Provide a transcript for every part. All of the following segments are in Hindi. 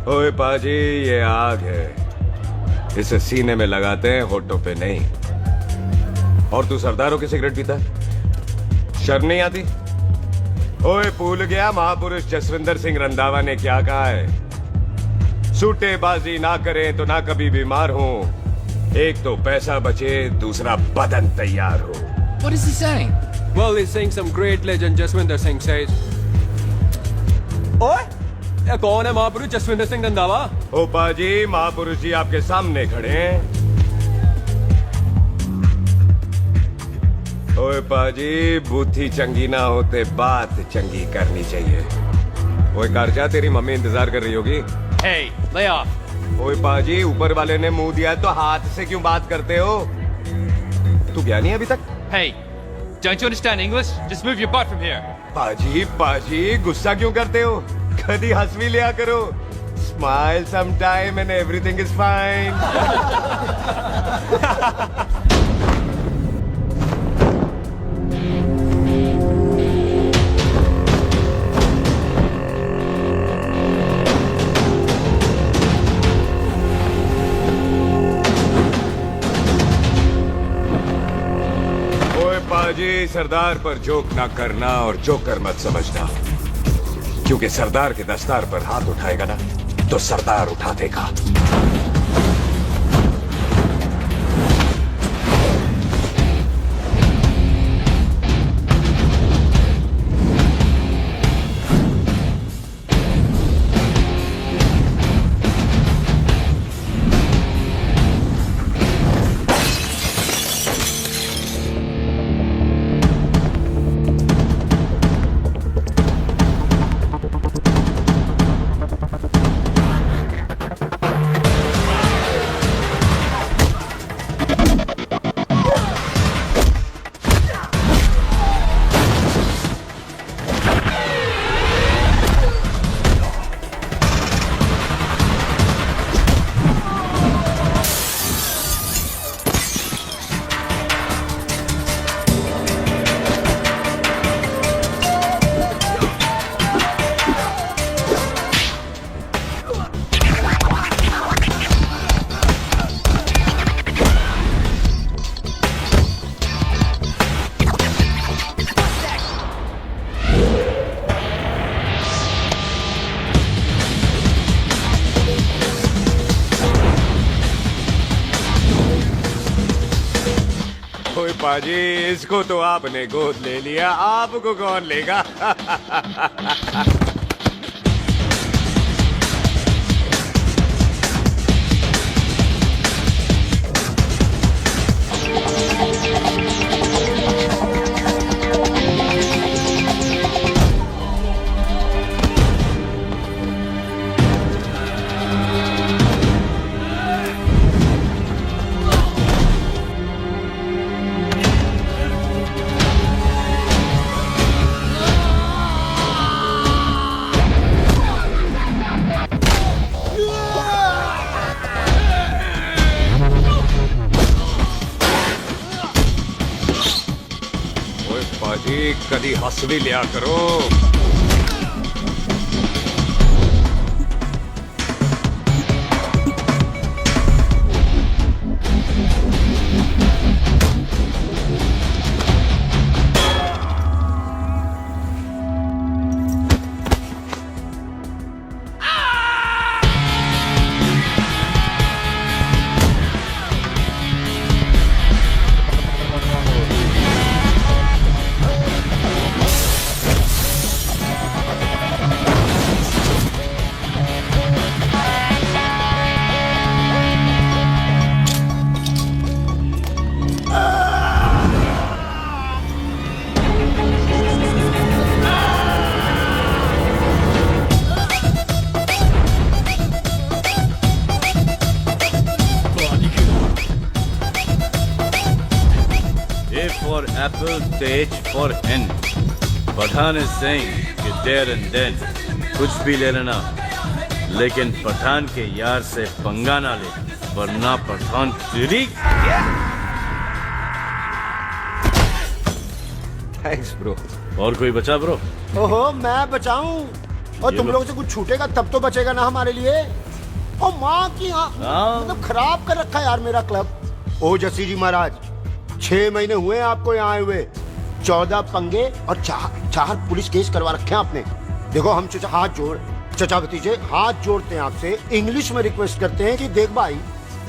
ओए पाजी, ये आग है, इसे सीने में लगाते हैं, होठों पे नहीं। और तू सरदारों की सिगरेट पीता है? शर्म नहीं आती? ओए भूल गया महापुरुष जसविंदर सिंह रंधावा ने क्या कहा है? सूटेबाजी ना करें तो ना कभी बीमार हो। एक तो पैसा बचे, दूसरा बदन तैयार हो। What is he saying? Well, he's saying some great legend Jaswinder Singh says. ओए, ये कौन है महापुरुष जसविंदर सिंह रंधावा? ओ पाजी, महापुरुष जी आपके सामने खड़े हैं। ओए पाजी, बुद्धि चंगी ना होते बात चंगी करनी चाहिए। ओए कारचा, तेरी मम्मी इंतजार कर रही होगी। Hey, lay off. ओए पाजी, ऊपर वाले ने मुंह दिया तो हाथ से क्यों बात करते हो? तू गया नहीं अभी तक? Hey, don't you understand English? Just move your butt from here. पाजी पाजी, गुस्सा क्यों करते हो? कभी हंस भी लिया करो। Smile sometime and everything is fine. पाजी, सरदार पर जोक ना करना और जोकर मत समझना, क्योंकि सरदार के दस्तार पर हाथ उठाएगा ना तो सरदार उठा देगा। पाजी, इसको तो आपने गोद ले लिया, आपको कौन लेगा? कभी हंस भी लिया करो। for apple, the H for hen. Pathan is saying कि there and then कुछ भी ले लेना, लेकिन पठान के यार से पंगा ना ले, वरना पठान तेरी। Thanks bro. और कोई बचा ब्रो? ओहो, मैं बचाऊं? और तुम लोगों से कुछ छूटेगा तब तो बचेगा ना हमारे लिए। और माँ की मतलब खराब कर रखा है यार मेरा क्लब। ओ जसी जी महाराज, 6 महीने हुए हैं आपको यहाँ आए हुए, 14 पंगे और 4 पुलिस केस करवा रखे हैं आपने। देखो हम चचा भतीजे हाथ जोड़ते हैं आपसे, इंग्लिश में रिक्वेस्ट करते हैं कि देख भाई,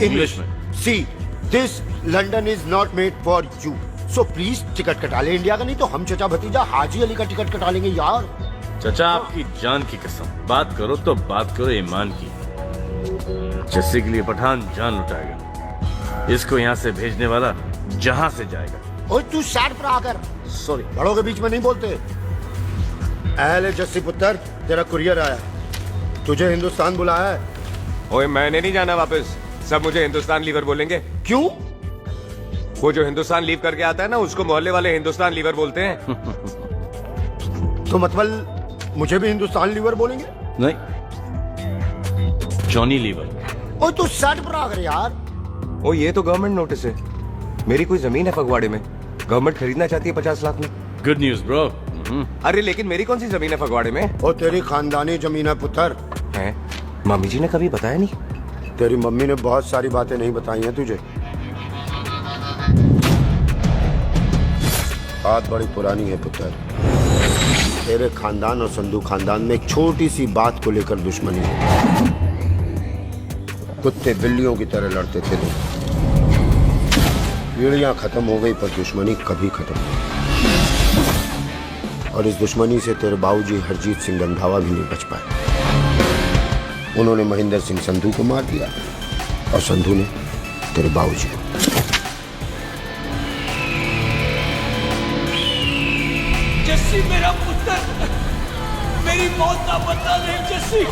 इंग्लिश में see this London is not made for you, so please ticket कटा ले इंडिया का, नहीं तो हम चचा भतीजा हाजी अली का टिकट कटा लेंगे यार। चचा आपकी जान की कसम, बात करो तो बात करो ईमान की। जस्सी के लिए पठान जान लुटाएगा, इसको यहाँ से भेजने वाला जहाँ से जाएगा। ओए तू साइड पर आकर, सॉरी बड़ों के बीच में नहीं बोलते। अहले जस्सी पुत्र, तेरा कुरियर आया, तुझे हिंदुस्तान बुलाया है। ओए मैंने नहीं जाना वापस, सब मुझे हिंदुस्तान लीवर बोलेंगे। क्यों? वो जो हिंदुस्तान लीव करके आता है ना, उसको मोहल्ले वाले हिंदुस्तान लीवर बोलते हैं। तो मतलब मुझे भी हिंदुस्तान लीवर बोलेंगे? नहीं, जॉनी लीवर। ओए तू साइड पर आकर यार। ओ ये तो गवर्नमेंट नोटिस है, मेरी कोई जमीन है फगवाड़े में, गवर्नमेंट खरीदना चाहती है 50 लाख में। Good news bro. अरे लेकिन मेरी कौन सी जमीन है फगवाड़े में? ओ तेरी खानदानी जमीन है पुत्र। है? मम्मी जी ने कभी बताया नहीं? तेरी मम्मी ने बहुत सारी बातें नहीं बताई हैं तुझे। बात बड़ी पुरानी है पुत्र, तेरे खानदान और संधू खानदान में एक छोटी सी बात को लेकर दुश्मनी है। कुत्ते बिल्लियों की तरह लड़ते थे लोग, पीढ़ियां खत्म हो गई पर दुश्मनी कभी खत्म नहीं। और इस दुश्मनी से तेरे बाबूजी हरजीत सिंह रंधावा भी नहीं बच पाए। उन्होंने महेंद्र सिंह संधू को मार दिया और संधू ने तेरे बाबूजी को। जस्सी मेरा पुत्र, मेरी मौत का बदला ले जस्सी।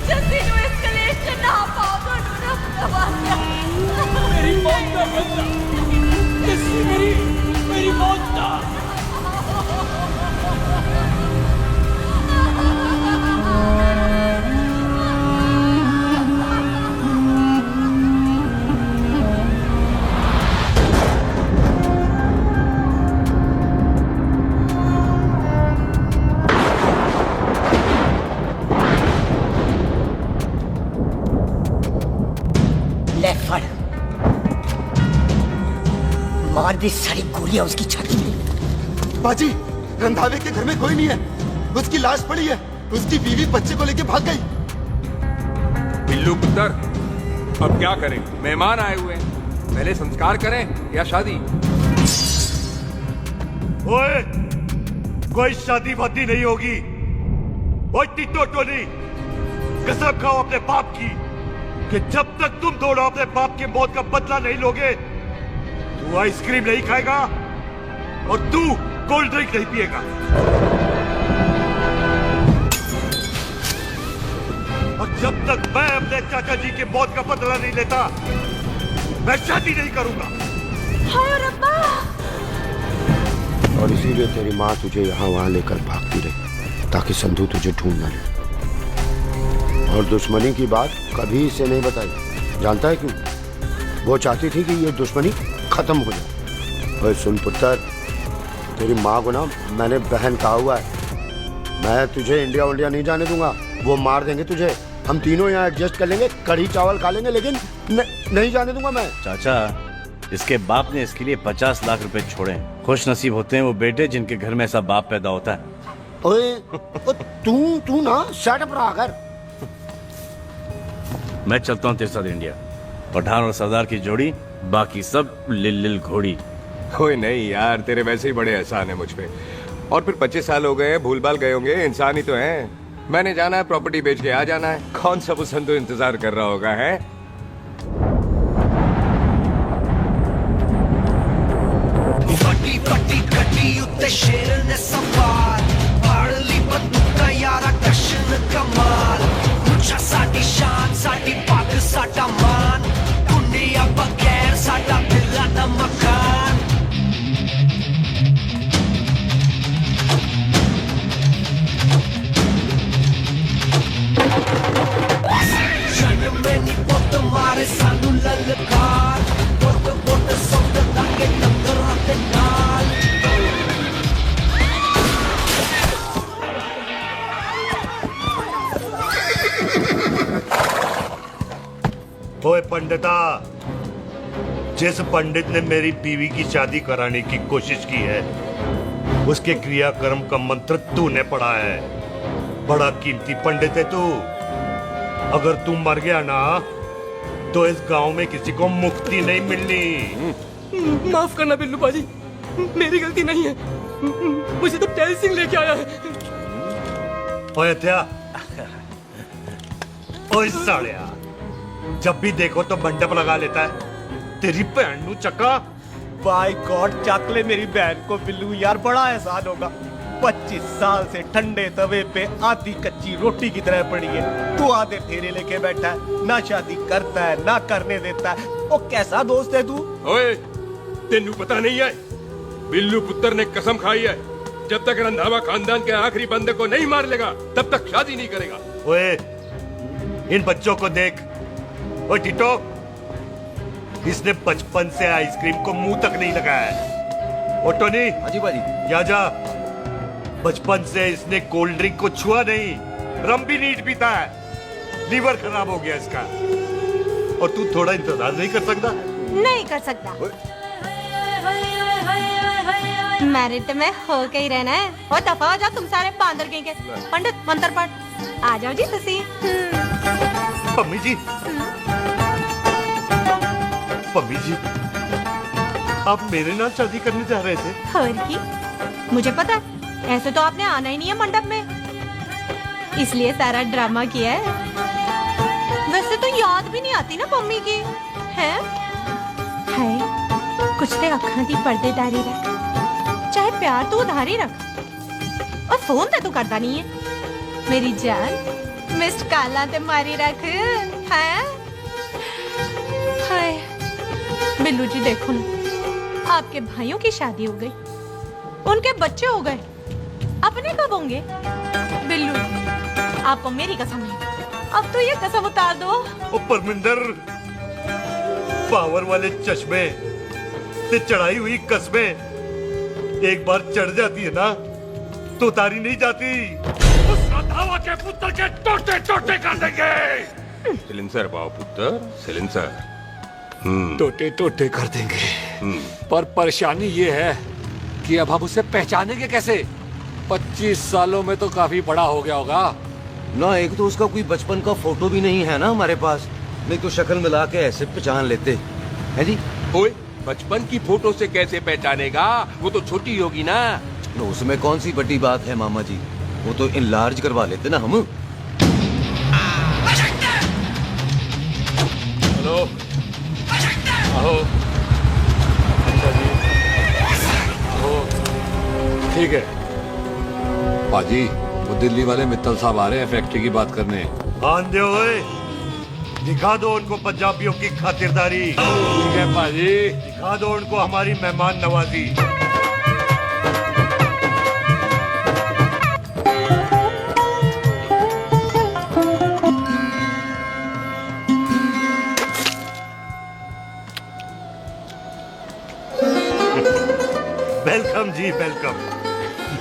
जस्सी ਨੂੰ एस्केलेशन ना पाओ तो मेरी मौत का बदला जस्सी, मेरी मौत का। मार दी सारी गोलियां उसकी छाती में। बाजी, रंधावे के घर में कोई नहीं है, उसकी लाश पड़ी है, उसकी बीवी बच्चे को लेके भाग गई। बिल्लू पुत्र, अब क्या करें? मेहमान आए हुए हैं, पहले संस्कार करें या शादी? ओए, कोई शादी वादी नहीं होगी। ओए टिट्टो टोनी, कसम खाओ अपने बाप की कि जब तक तुम दोनों अपने बाप की मौत का बदला नहीं लोगे, तू आइसक्रीम नहीं खाएगा और तू कोल्ड ड्रिंक नहीं पिएगा। और जब तक मैं अपने चाचा जी की मौत का बदला नहीं लेता, मैं शादी नहीं करूंगा। हाय रब्बा। और इसीलिए तेरी माँ तुझे यहाँ वहाँ लेकर भागती रही, ताकि संधू तुझे ढूंढ न ले। और दुश्मनी की बात कभी इसे नहीं बताई, जानता है क्यों? वो चाहती थी कि ये दुश्मनी खत्म हो जाए। ओए सुन पुत्र, तेरी माँ को ना मैंने बहन कहा हुआ है, मैं तुझे इंडिया नहीं जाने दूंगा। वो मार देंगे तुझे, हम तीनों यहाँ एडजस्ट कर लेंगे, कढ़ी चावल खा लेंगे, लेकिन नहीं जाने दूंगा मैं। चाचा, इसके बाप ने इसके लिए 50 लाख रुपए छोड़े हैं। खुश नसीब होते हैं वो बेटे जिनके घर में ऐसा बाप पैदा होता है। ओए तू ना शट अप रहा कर। मैं चलता हूँ तेरे साथ इंडिया। पठान और सरदार की जोड़ी, बाकी सब लिल घोड़ी। कोई नहीं यार, तेरे वैसे ही बड़े एहसान है मुझ पे। और फिर 25 साल हो गए, भूल भाल गए होंगे, इंसान ही तो हैं। मैंने जाना है, प्रॉपर्टी बेच के आ जाना है। कौन सा वो संधू इंतजार कर रहा होगा है? बड़ी बड़ी गड्डी उत्ते शेर ने सवार, फाड़ ली बंदूक का यारा कशन कमाल। मुझा साडी शान, साडी पग, साडा मान, दुनिया बगैर साडा दिला दा मकान। जन्म में नी पुत मारे सानू ललकार, पुत पुत सब लागे टक्कर ते नाल। पंडिता, जिस पंडित ने मेरी बीवी की शादी कराने की कोशिश की है, उसके क्रियाकर्म का मंत्र तूने पढ़ा है। बड़ा कीमती पंडित है तू। अगर तू मर गया ना, तो इस गांव में किसी को मुक्ति नहीं मिलनी। माफ करना बिल्लू बाजी, मेरी गलती नहीं है। मुझे तो टहल सिंह लेके आया है। ओए हत्या, ओए सालिया, जब भी देखो तो मंडप लगा लेता है। तेरी भैन नू चक्का। बाय गॉड, चाक ले मेरी बहन को बिल्लू। यार बड़ा एहसान होगा। 25 साल से ठंडे तवे पे आधी कच्ची रोटी की तरह पड़ी है। तू आधे फेरे लेके बैठा है, ना शादी करता है ना करने देता है। ओ कैसा दोस्त है तू? ओए, तेनू पता नहीं है, बिल्लू पुत्र ने कसम खाई है, जब तक रंधावा खानदान के आखिरी बंदे को नहीं मार लेगा तब तक शादी नहीं करेगा। ओए, इन बच्चों को देख। ओए टिटो, इसने बचपन से आइसक्रीम को मुंह तक नहीं लगाया है। ओ टोनी, हाजी बाजी, या जा। बचपन से इसने कोल्ड ड्रिंक को छुआ नहीं, रम भी नहीं पीता है। लीवर खराब हो गया इसका। और तू थोड़ा इंतजार नहीं कर सकता? नहीं कर सकता। मैरिट में हो के ही रहना है। और दफा हो जाओ तुम सारे बांदर के। पंडित मंत्र पढ़। आ जाओ जी तुसी। पम्मी जी, पम्मी जी, आप मेरे नाल शादी करने जा रहे थे? और की? मुझे पता है, ऐसे तो आपने आना ही नहीं है मंडप में, इसलिए सारा ड्रामा किया है। वैसे तो याद भी नहीं आती ना मम्मी की, है? कुछ ते अखां दी पर्देदारी रख, चाहे प्यार तू उधारी रख, और फोन ते तू करता नहीं है। मेरी जान, मिस्ड काला ते मारी रख, है? हाय बिल्लू जी, देखो ना, आपके भाइयों की शादी हो गई, उनके बच्चे हो गए, अपने कब होंगे? बिल्लू, आपको मेरी कसम है, अब तो ये कसम उतार दो। ओ परमिंदर, पावर वाले चश्मे से चढ़ाई हुई कस्में एक बार चढ़ जाती है ना, तो उतारी नहीं जाती। उस रंधावा के पुत्र के टोटे टोटे कर देंगे। सिलेंसर बाव पुत्र, सिलेंसर। टोटे टोटे कर देंगे। पर परेशानी ये है कि अब हम उसे पहचानेंगे कैसे? 25 सालों में तो काफी बड़ा हो गया होगा ना। एक तो उसका कोई बचपन का फोटो भी नहीं है ना हमारे पास, नहीं तो शक्ल मिला के ऐसे पहचान लेते हैं जी। ओए, बचपन की फोटो से कैसे पहचानेगा? वो तो छोटी होगी ना। तो उसमें कौन सी बड़ी बात है मामा जी, वो तो इनलार्ज करवा लेते ना हम। हेलो, आओ। अच्छा जी, आओ। ठीक है पाजी, वो दिल्ली वाले मित्तल साहब आ रहे हैं फैक्ट्री की बात करने। आन दे ओए, दिखा दो उनको पंजाबियों की खातिरदारी। ठीक है पाजी, दिखा दो उनको हमारी मेहमान नवाजी। वेलकम जी, वेलकम।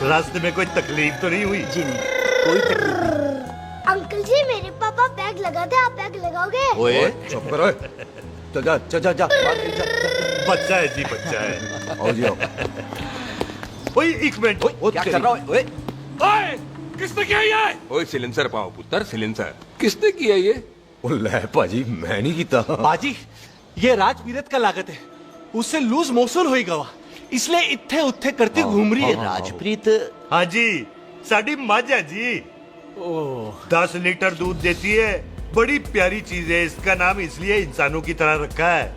रास्ते में कोई तकलीफ तो नहीं हुई? जी नहीं, कोई तकलीफ नहीं। अंकल जी, मेरे पापा बैग लगाते, आप बैग लगाओगे? ओए चुप करो। चल जा चल जा जा, बच्चा है जी, बच्चा है। आओ जी आओ। ओए एक मिनट, क्या कर रहा है? ओए ओए, किसने किया ये? ओए सिलेंसर पाव पुत्र, सिलेंसर। किसने किया ये? ले पाजी, मैं नहीं कीता। बाजी, ये राजपीरत का लागत है, उससे लूज मोशन होई गवा, इसलिए इत्थे उत्थे करती घूम रही है। राजप्रीत? हाँ जी, साडी मझ है जी। 10 लीटर दूध देती है, बड़ी प्यारी चीज है। इसका नाम इसलिए इंसानों की तरह रखा है।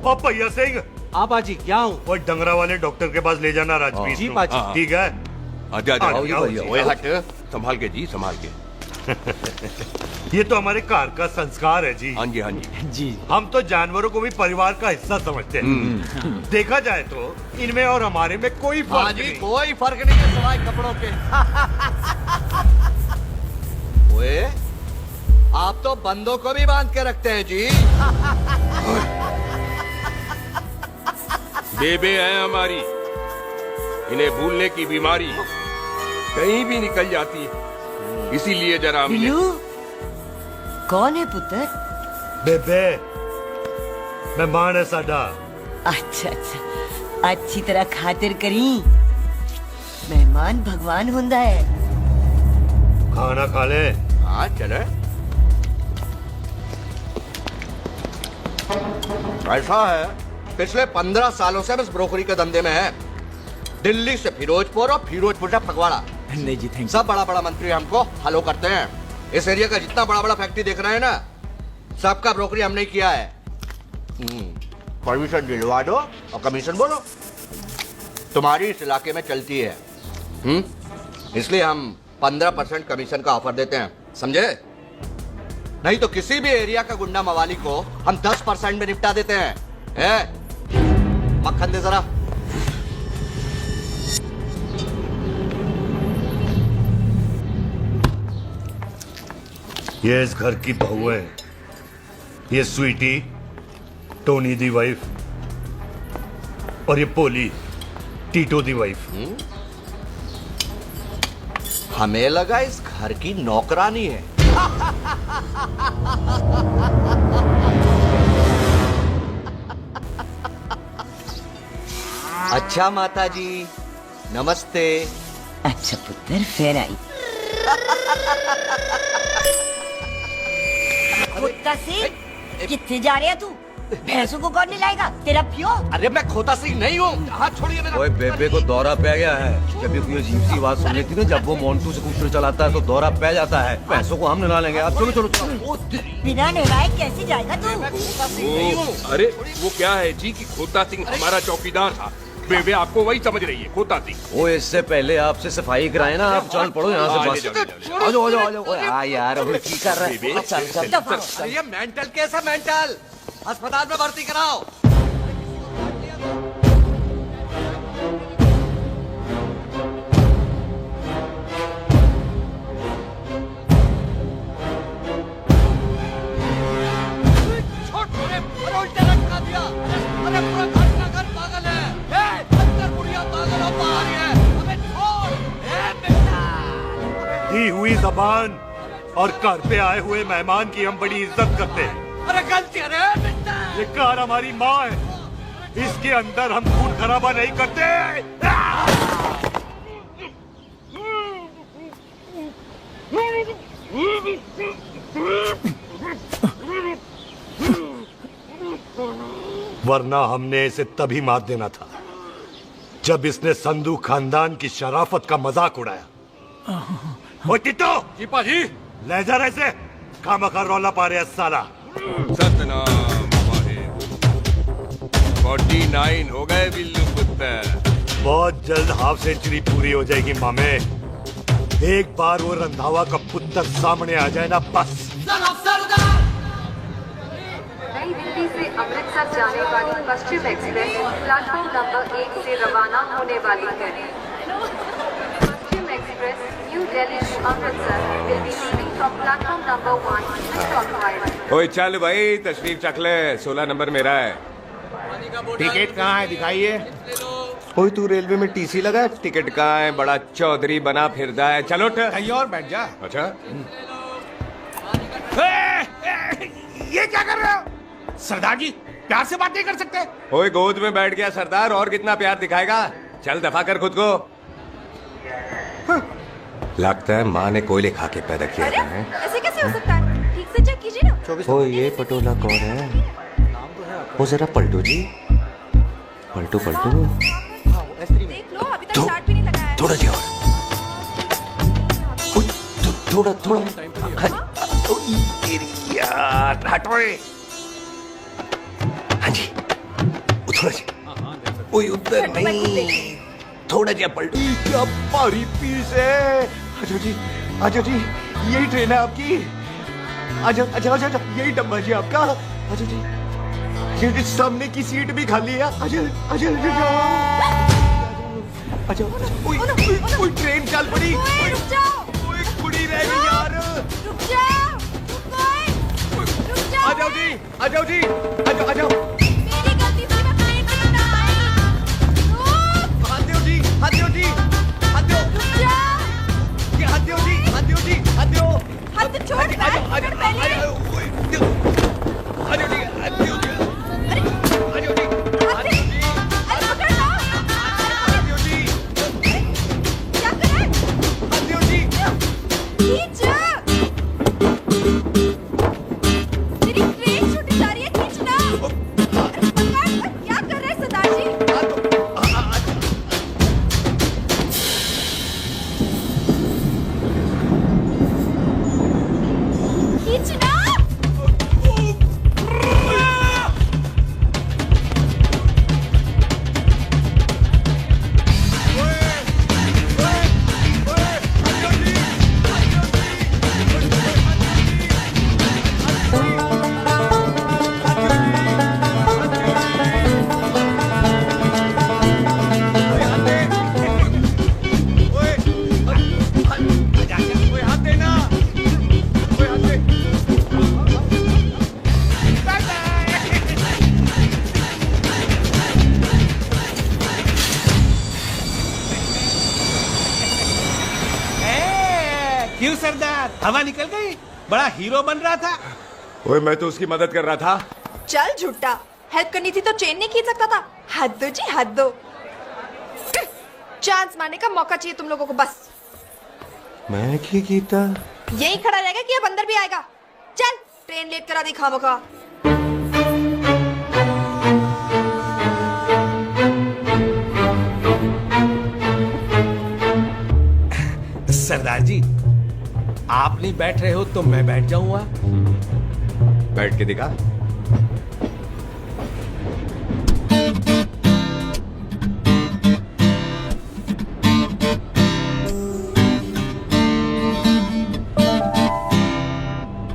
और भैया सिंह, आप बाजी क्या हूँ? वो डंगरा वाले डॉक्टर के पास ले जाना राजपीत जी को। बाजी। ठीक है, आजा आजा। आओ, आओ जी, ओए आओ। हट, संभाल के जी, संभाल के। ये तो हमारे घर का संस्कार है जी। हाँ जी, हाँ जी जी। हम तो जानवरों को भी परिवार का हिस्सा समझते हैं। देखा जाए तो इनमें और हमारे में कोई फर्क नहीं। कोई फर्क नहीं है सिवाय कपड़ों के। ओए, आप तो बंदों को भी बांध के रखते हैं जी। बेबे है हमारी, इन्हें भूलने की बीमारी कहीं भी निकल जाती है, इसीलिए जरा हमने। कौन है पुत्र? बेबे, मेहमान है साडा। अच्छा अच्छा, अच्छी तरह खातिर करी। मेहमान भगवान हुंदा है। खाना खा ले। हाँ चले। ऐसा है, पिछले 15 सालों से हम इस ब्रोकरी के धंधे में है। दिल्ली से फिरोजपुर और फिरोजपुर से फगवाड़ा। नहीं जी, थैंक सब बड़ा बड़ा मंत्री हमको फॉलो करते हैं। इस एरिया का जितना बड़ा बड़ा फैक्ट्री देख रहे हैं ना, सबका ब्रोकरी हमने किया है। परमिशन दिलवा दो और कमीशन बोलो। तुम्हारी इस इलाके में चलती है, इसलिए हम 15% कमीशन का ऑफर देते हैं, समझे? नहीं तो किसी भी एरिया का गुंडा मवाली को हम 10% में निपटा देते हैं। मक्खन दे जरा। ये इस घर की बहू है। ये स्वीटी, टोनी दी वाइफ, और ये पोली, टीटो दी वाइफ। हमें लगा इस घर की नौकरानी है। अच्छा माता जी, नमस्ते। अच्छा पुत्र, फिर आई। कुत्ता सिंह, कितने जा रहे है तू? भैंसों को कौन लाएगा? तेरा प्यो? अरे मैं खोता सिंह नहीं हूँ। हाथ छोड़िए मेरा। ओए बेबे को दौरा पै गया है। जब भी कोई अजीब सी आवाज सुन लेती ना, जब वो मोन्टू स्कूटर चलाता है तो दौरा पै जाता है। पैसों को हम निकाल लेंगे। आप चलो चलो चलो। बिना नहलाए कैसे जाएगा तू? अरे वो क्या है जी कि खोता सिंह हमारा चौकीदार था। बेबे आपको वही समझ रही है, खोता सिंह। वो इससे पहले आपसे सफाई कराए ना, आप चल पड़ो यहाँ से। बस आ जाओ आ जाओ आ जाओ। ओए यार, हम की कर रहे हैं? चल चल। ये मेंटल कैसा मेंटल? अस्पताल में भर्ती कराओ। दी हुई जबान और घर पे आए हुए मेहमान की हम बड़ी इज्जत करते हैं। अरे गलती है। ये कार हमारी माँ है, इसके अंदर हम खून खराबा नहीं करते। वरना हमने इसे तभी मार देना था जब इसने संधू खानदान की शराफत का मजाक उड़ाया। ओ टिट्टो जी पाजी, ले जा रहे से खामखा रौला पा रहे साला। सतनाम 49 हो गए बिल्लू पुत्र। बहुत जल्द हाफ सेंचुरी पूरी हो जाएगी मामे। एक बार वो रंधावा का पुत्र सामने आ जाए ना, बस। नई दिल्ली से अमृतसर जाने वाली पश्चिम एक्सप्रेस प्लेटफॉर्म नंबर 1 से रवाना होने वाली है। Paschim express new Delhi to Amritsar will be leaving from platform number 1 and clockwise। ओए चल भाई, तशरीफ चख ले। 16 नंबर मेरा है। टिकट कहाँ है? दिखाइए। ओए तू रेलवे में टीसी लगा है? टिकट कहाँ है? बड़ा चौधरी बना फिरदा है। चलो उठ। कहीं और बैठ जा। अच्छा, ये क्या कर रहे हो? सरदार जी, प्यार से बात नहीं कर सकते? ओए गोद में बैठ गया सरदार, और कितना प्यार दिखाएगा? चल दफा कर खुद को। लगता है माँ ने कोयले खा के पैदा किया है। ऐसे कैसे हो सकता है? ठीक से चेक कीजिए ना। ओ ये पटोला कौन है? वो जरा पलटू जी, पलटू पलटू। देख लो, अभी तक स्टार्ट भी नहीं लगाया है। थोड़ा जी और। थोड़ा थोड़ा। यार हटो। हाँ जी, थोड़ा जी। ओए उधर नहीं, थोड़ा जी पलटू। क्या भारी पीस है। आजो जी, आजो जी, यही ट्रेन है आपकी। आजो आजो आजो, यही डब्बा जी आपका। आजो जी, ये सामने की सीट भी खाली है। आजो आजो आजो। ओए ट्रेन चल पड़ी। रुक जाओ। ओए कुड़ी रह गई यार। रुक जाओ। रुक जाओ। आ जाओ जी, आ जाओ जी, आ जाओ आ जाओ। मेरी गलती से मैं प्लेन में ना आई। रुक। हाथ दो जी, हाथ दो जी, हाथ दो। रुक जाओ। ये हाथ दो जी, हाथ दो जी, हाथ दो। हाथ तो छोड़। आ जाओ आ जाओ आ जाओ। आ जाओ जी, हाथ दो जी। अरे खींच। मेरी ट्रेन छूटी जा रही है, खींचना। अरे पकड़, क्या कर रहे हैं सरदार जी? खींचना। क्यों सरदार, हवा निकल गई? बड़ा हीरो बन रहा था। ओए मैं तो उसकी मदद कर रहा था। चल झूठा, हेल्प करनी थी तो चेन नहीं खींच सकता था। हद दो जी, हद दो। चांस मारने का मौका चाहिए तुम लोगों को बस। मैं की कीता? यही खड़ा रहेगा कि अब अंदर भी आएगा? चल ट्रेन लेट करा दी खामखा। सरदार जी, आप नहीं बैठ रहे हो तो मैं बैठ जाऊंगा। बैठ के दिखा।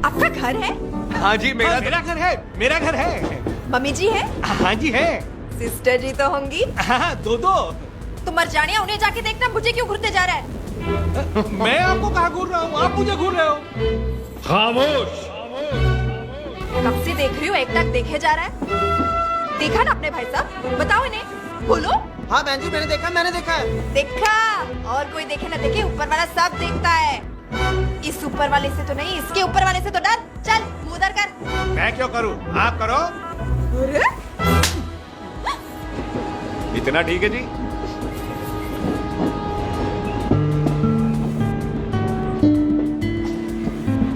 आपका घर है? हाँ जी, मेरा घर है, मेरा घर है। मम्मी जी है? हाँ जी है। सिस्टर जी तो होंगी? हाँ, दो। तुम मर जानिया, उन्हें जाके देखना मुझे क्यों घूरते जा रहा है। मैं आपको कहाँ घूर रहा हूँ, आप मुझे घूर रहे हो। खामोश। कब से देख रही हूँ, एकटक देखे जा रहा है। देखा ना अपने भाई साहब, बताओ इन्हें, बोलो। हाँ बहन जी, मैंने देखा है। देखा? और कोई देखे ना देखे, ऊपर वाला सब देखता है। इस ऊपर वाले से तो नहीं, इसके ऊपर वाले से तो डर। चल मुंह उधर कर। मैं क्यों करूँ, आप करो। अरे? इतना ठीक है जी?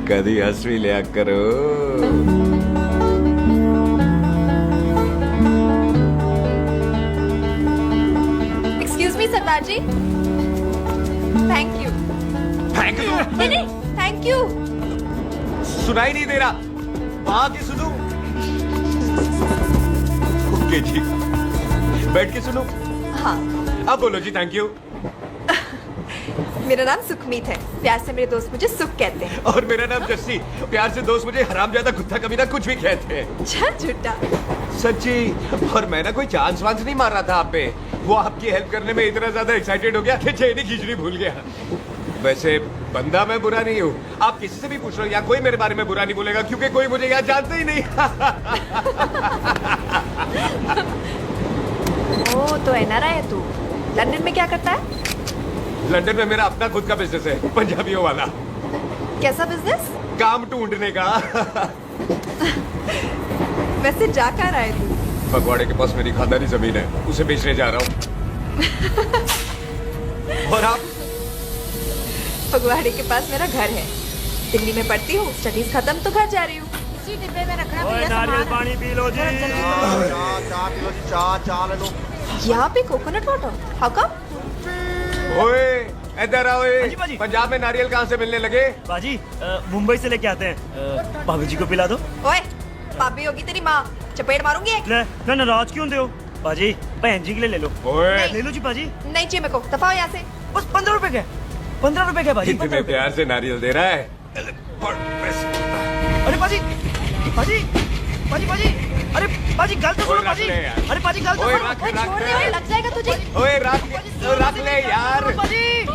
कभी हंस भी लिया करो। Excuse me Sardar ji. Thank you. Thank you? नहीं, थैंक यू। सुनाई नहीं दे रहा, वहां की सुनूं? ओके जी, बैठ के सुनूं? हाँ। अब बोलो जी थैंक यू। मेरा नाम सुखमीत है, प्यार से मेरे दोस्त मुझे सुख कहते हैं। और मेरा नाम जस्सी, प्यार से दोस्त मुझे हरामजादा, कुत्ता कमीना कुछ भी कहते हैं। चल झूठा। सच्ची। और मैं ना कोई चांस वांस नहीं मार रहा था आप पे, वो आपकी हेल्प करने में इतना ज्यादा एक्साइटेड हो गया कि चेनी खींचनी भूल गया। वैसे बंदा मैं बुरा नहीं हूँ, आप किसी से भी पूछ लो, यहाँ कोई मेरे बारे में बुरा नहीं बोलेगा क्योंकि कोई मुझे यहाँ जानते ही नहीं। ओ तो एनआरआई है तू। लंदन में क्या करता है? लंदन में मेरा अपना खुद का बिजनेस है, पंजाबियों वाला। कैसा बिजनेस? काम ढूंढने का। वैसे जा कहाँ रहा है तू? फगवाड़े के पास मेरी खानदानी जमीन है, उसे बेचने जा रहा हूँ। और आप? फगवाड़े के पास मेरा घर है, दिल्ली में पढ़ती हूँ, स्टडीज खत्म तो घर जा रही हूँ। इसी डिब्बे में रखना भैया सामान। पानी पी लो जी। चाय पी लो जी, चाय ले लो। यहाँ पे कोकोनट वाटर? How come? ओए इधर आओ। जी, बाजी। पंजाब में नारियल कहाँ से मिलने लगे? बाजी मुंबई से लेके आते हैं, भाभी जी को पिला दो। ओए भाभी होगी तेरी माँ, चपेट मारूंगी एक। ले ना, नाराज क्यों दे हो बाजी, बहन जी के लिए ले लो। ओए ले लो जी बाजी। नहीं चाहिए मेरे को, दफा हो यहाँ से। बस 15 रुपए के, 15 रुपए के बाजी। इतने प्यार से नारियल दे रहा है। अरे बाजी, बाजी, बाजी, बाजी, अरे बाजी गल तो सुनो बाजी। अरे बाजी गल तो ओए, सुनो। रख, ओए छोड़ दे, ओए लग जाएगा तुझे। ओए रख ले यार। बाजी,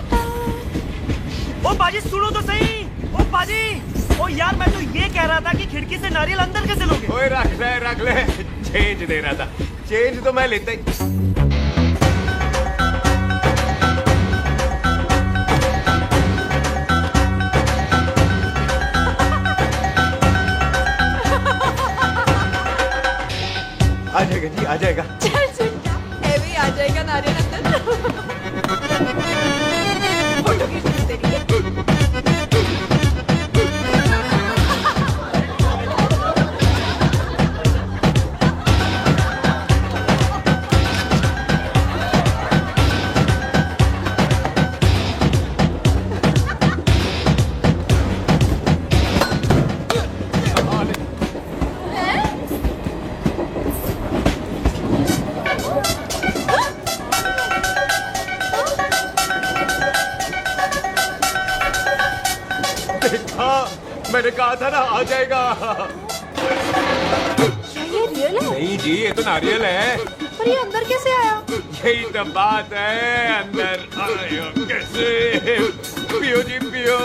ओ बाजी सुनो तो सही। ओ बाजी, ओ यार मैं तो ये कह रहा था कि खिड़की से नारियल अंदर कैसे लोगे? ओए रख ले। चेंज दे रहा था, चेंज तो मैं लेता ही। आ जाएगा जी, आ जाएगा। चल सुनता, हैवी आ जाएगा नारियल अंदर। फोटो खींच तेरी। मैंने कहा था ना आ जाएगा। ये रियल है? नहीं जी, ये तो नारियल है। पर ये अंदर कैसे आया? यही तो बात है, अंदर आया कैसे? पियो जी पियो।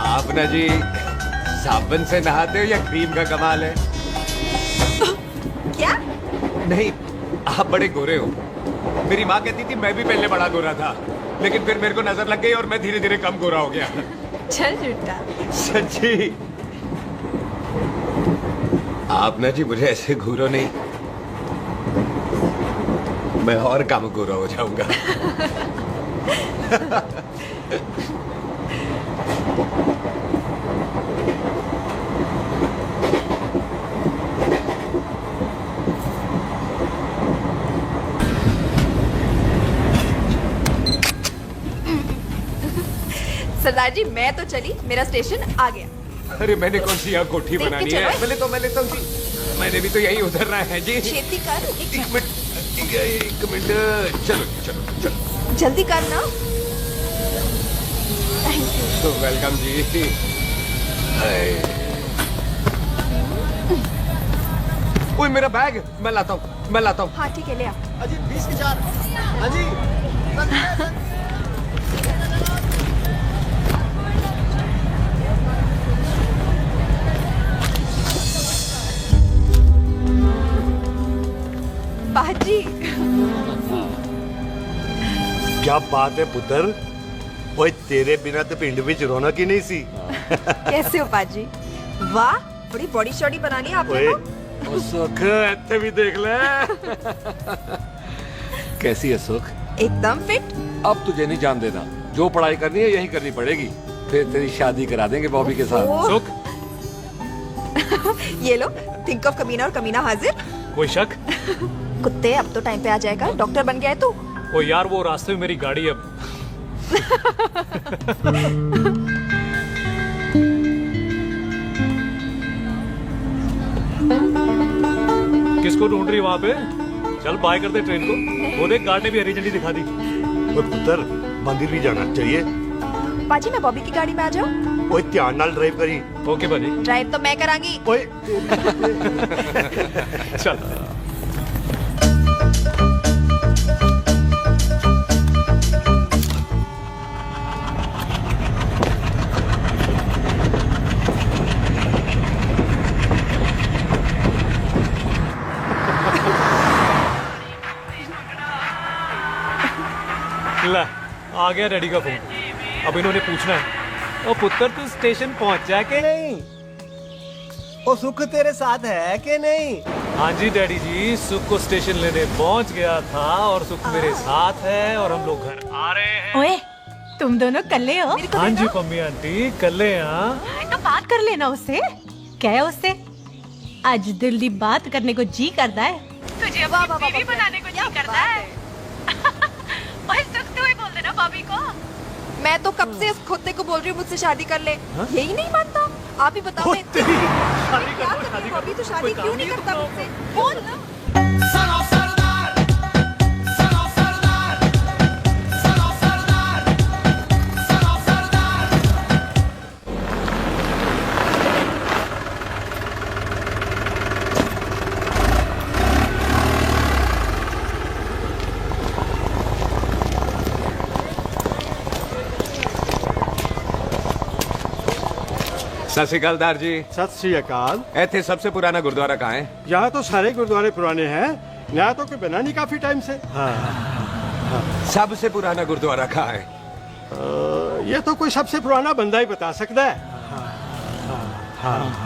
आप ना जी साबुन से नहाते हो या क्रीम का कमाल है? क्या? नहीं, आप बड़े गोरे हो। मेरी माँ कहती थी मैं भी पहले बड़ा गोरा था, लेकिन फिर मेरे को नजर लग गई और मैं धीरे धीरे कम गोरा हो गया। चल झूठा। सच्ची। आप ना जी मुझे ऐसे घूरो नहीं, मैं और कम गोरा हो जाऊंगा। सरदार जी मैं तो चली, मेरा स्टेशन आ गया। अरे मैंने कौन सी यहाँ कोठी देख के बनानी चलो। है? मैं लेता हूँ जी। मैंने भी तो यही उतरना है जी। छेती कर। एक मिनट। चलो चलो चलो। जल्दी कर ना। Thank you. तो वेलकम जी। ओए मेरा बैग मैं लाता हूँ। हाँ ठीक है, ले आ। अजी 20 के 4। हाँ जी। बाजी। क्या बात है पुत्र, ओए तेरे बिना तो पिंड विच रौनक ही नहीं सी। कैसे हो बाजी? वाह, बड़ी बॉडी शॉडी बना ली आपने तो। सुख इत्थे भी देख ले। कैसी है सुख? एकदम फिट। अब तुझे नहीं जान देना, जो पढ़ाई करनी है यही करनी पड़ेगी, फिर तेरी शादी करा देंगे बॉबी के साथ। ओह। सुख ये लो, थिंक ऑफ कमीना और कमीना हाजिर। कोई शक? कुत्ते अब तो टाइम पे आ जाएगा, डॉक्टर बन गया है तू। ओ यार वो रास्ते में मेरी गाड़ी अब। किसको ढूंढ रही वहां पे? चल बाय कर दे ट्रेन को। वो देख गार्ड ने भी हरी झंडी दिखा दी। ओए पुत्र मंदिर भी जाना चाहिए। बाजी मैं बॉबी की गाड़ी में आ जाऊं? ओए ध्यान नाल ड्राइव करी। ओके बाजी। ड्राइव तो मैं करांगी। ओए चल। ला, आ गया डैडी का फोन। अब इन्होंने पूछना है, ओ पुत्र तू स्टेशन पहुंचा के नहीं? ओ सुख तेरे साथ है कि नहीं? हाँ जी डैडी जी, सुख को स्टेशन लेने पहुंच गया था और सुख मेरे साथ है और हम लोग घर आ रहे हैं। ओए, तुम दोनों कल्ले हो? हाँ जी पम्मी आंटी, कल्ले। हाँ तो बात कर लेना उससे। क्या है उससे? आज दिल दी बात करने को जी करता है। तुझे अपनी बीवी बनाने को जी करता है। ओए सुख, तू ही बोल देना बॉबी को। मैं तो कब से इस खोते को बोल रही हूँ मुझसे शादी कर ले। यही नहीं मानता। आप ही बताओ मैं क्या करूँ? बॉबी तो शादी क्यों नहीं करता मुझसे? बोल ना। सत श्री अकाल दार जी। सत श्री अकाल। ऐथे सबसे पुराना गुरुद्वारा कहाँ है? यहाँ तो सारे गुरुद्वारे पुराने हैं, नया तो कोई बना नहीं काफी टाइम से। हाँ। सबसे पुराना गुरुद्वारा कहाँ है? ये तो कोई सबसे पुराना बंदा ही बता सकता है।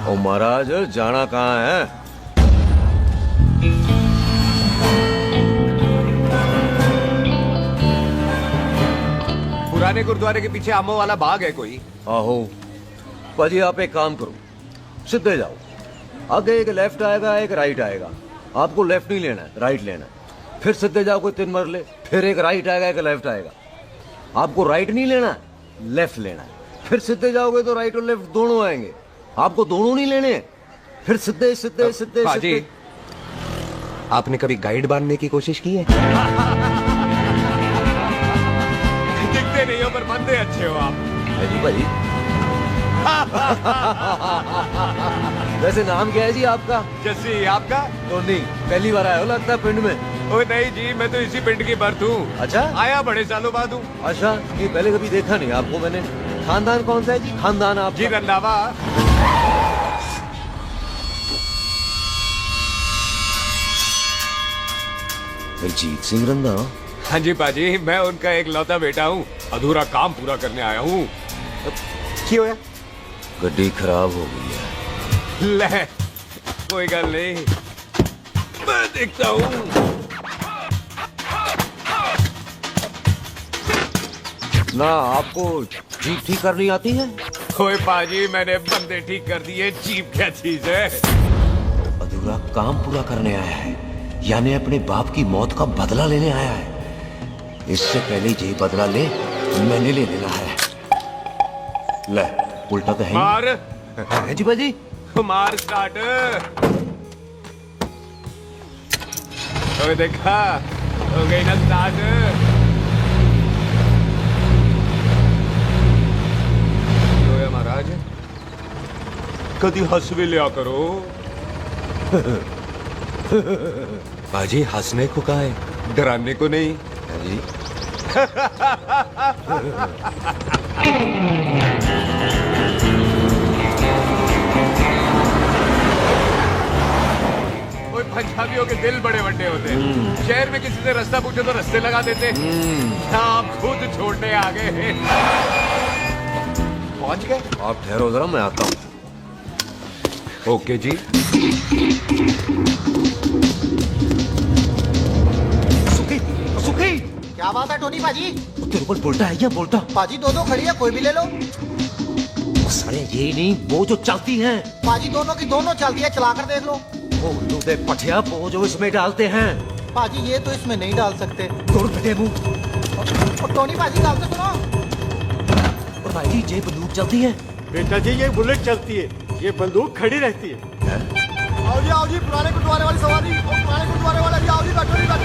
ओ महाराज जाना कहाँ है? पुराने गुरुद्वारे के पीछे आमों वाला बाग है कोई? आहो भाजी, आप एक काम करो, सीधे जाओ। आगे एक लेफ्ट आएगा, एक राइट आएगा। आपको लेफ्ट नहीं लेना है, राइट लेना है। फिर सीधे जाओ कोई 3 मरले, फिर एक राइट आएगा, एक लेफ्ट आएगा। आपको राइट नहीं लेना है, लेफ्ट लेना है। फिर सीधे जाओगे तो राइट और लेफ्ट दोनों आएंगे। आपको दोनों नहीं लेने, फिर सीधे सीधे सीधे पाजी, सीधे। आपने कभी गाइड बांधने की कोशिश की है? दिखते नहीं हो पर बंदे अच्छे हो आप। जी भाई। वैसे नाम क्या है जी आपका? जस्सी, आपका? टोनी। पहली बार आया हो लगता है पिंड में। ओ नहीं जी, मैं तो इसी पिंड की बर्थ हूँ। अच्छा, आया बड़े सालों बाद हूँ। अच्छा, ये पहले कभी देखा नहीं आपको मैंने। खानदान कौन सा है जी? खानदान आप? जी रंधावा। दलजीत सिंह रंधावा? हाँ जी पाजी, मैं उनका एक लौता बेटा हूँ। अधूरा काम पूरा करने आया हूँ। क्यों है? गड्डी खराब हो गई है। ले, कोई गल नहीं, मैं देखता हूँ। ना आपको जीप ठीक करनी आती है? ओए पाजी, मैंने बंदे ठीक कर दिए, जीप क्या चीज है? अधूरा काम पूरा करने आया है, यानी अपने बाप की मौत का बदला लेने आया है। इससे पहले ये बदला ले, मैंने ले लेना है। ले, उल्टा तो है ही। मार। है जी बाजी। मार स्टार्ट। ओए देखा, हो गई ना स्टार्ट। लोया महाराज, कभी हंस भी लिया करो। बाजी, हंसने को कहा है, डराने को नहीं। जी। ओए पंजाबियों के दिल बड़े बड़े होते हैं। शहर में किसी से रास्ता पूछो तो रास्ते लगा देते। आप खुद छोड़ने आ गए। पहुंच गए? आप ठहरो जरा, मैं आता हूँ। ओके जी। सुखी, सुखी। क्या बात है टोनी पाजी? तेरे को बोलता है या बोलता? पाजी दो खड़ी है, कोई भी ले लो। सारे ये नहीं, वो जो चलती हैं। पाजी दोनों की दोनों चलती है, चला कर देख लो। वो लूदे पठिया, वो जो इसमें डालते हैं। पाजी ये तो इसमें नहीं डाल सकते। तोड़ बेटे मुंह। और टोनी पाजी डाल तो सुनो। और भाई जी, ये बंदूक चलती है? बेटा जी, ये बुलेट चलती है, ये बंदूक खड़ी रहती है। आओ जी, पुराने गुरुद्वारे वाली सवारी। पुराने गुरुद्वारे वाला जी, आओ जी, बैठो जी, बैठो।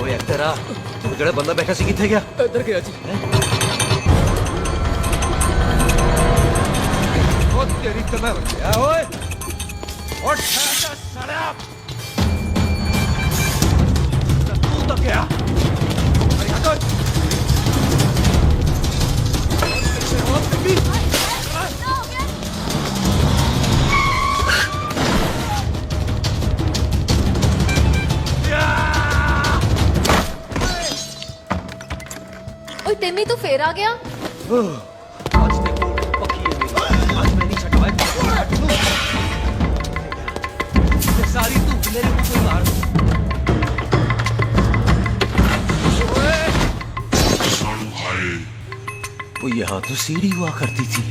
ओए तेरा, तू जड़ा बंदा बैठा सी किथे गया? इधर गया जी। ओ तेरी कमर गया ओए। और साला तू तो क्या? अरे यहाँ तो ओए तिम्मी तो फेर आ गया। आज देखो पकी है मेरी। आज मैं नहीं छटवाया। सारी तू मेरे को कोई मार। वो यहाँ तो सीढ़ी हुआ करती थी।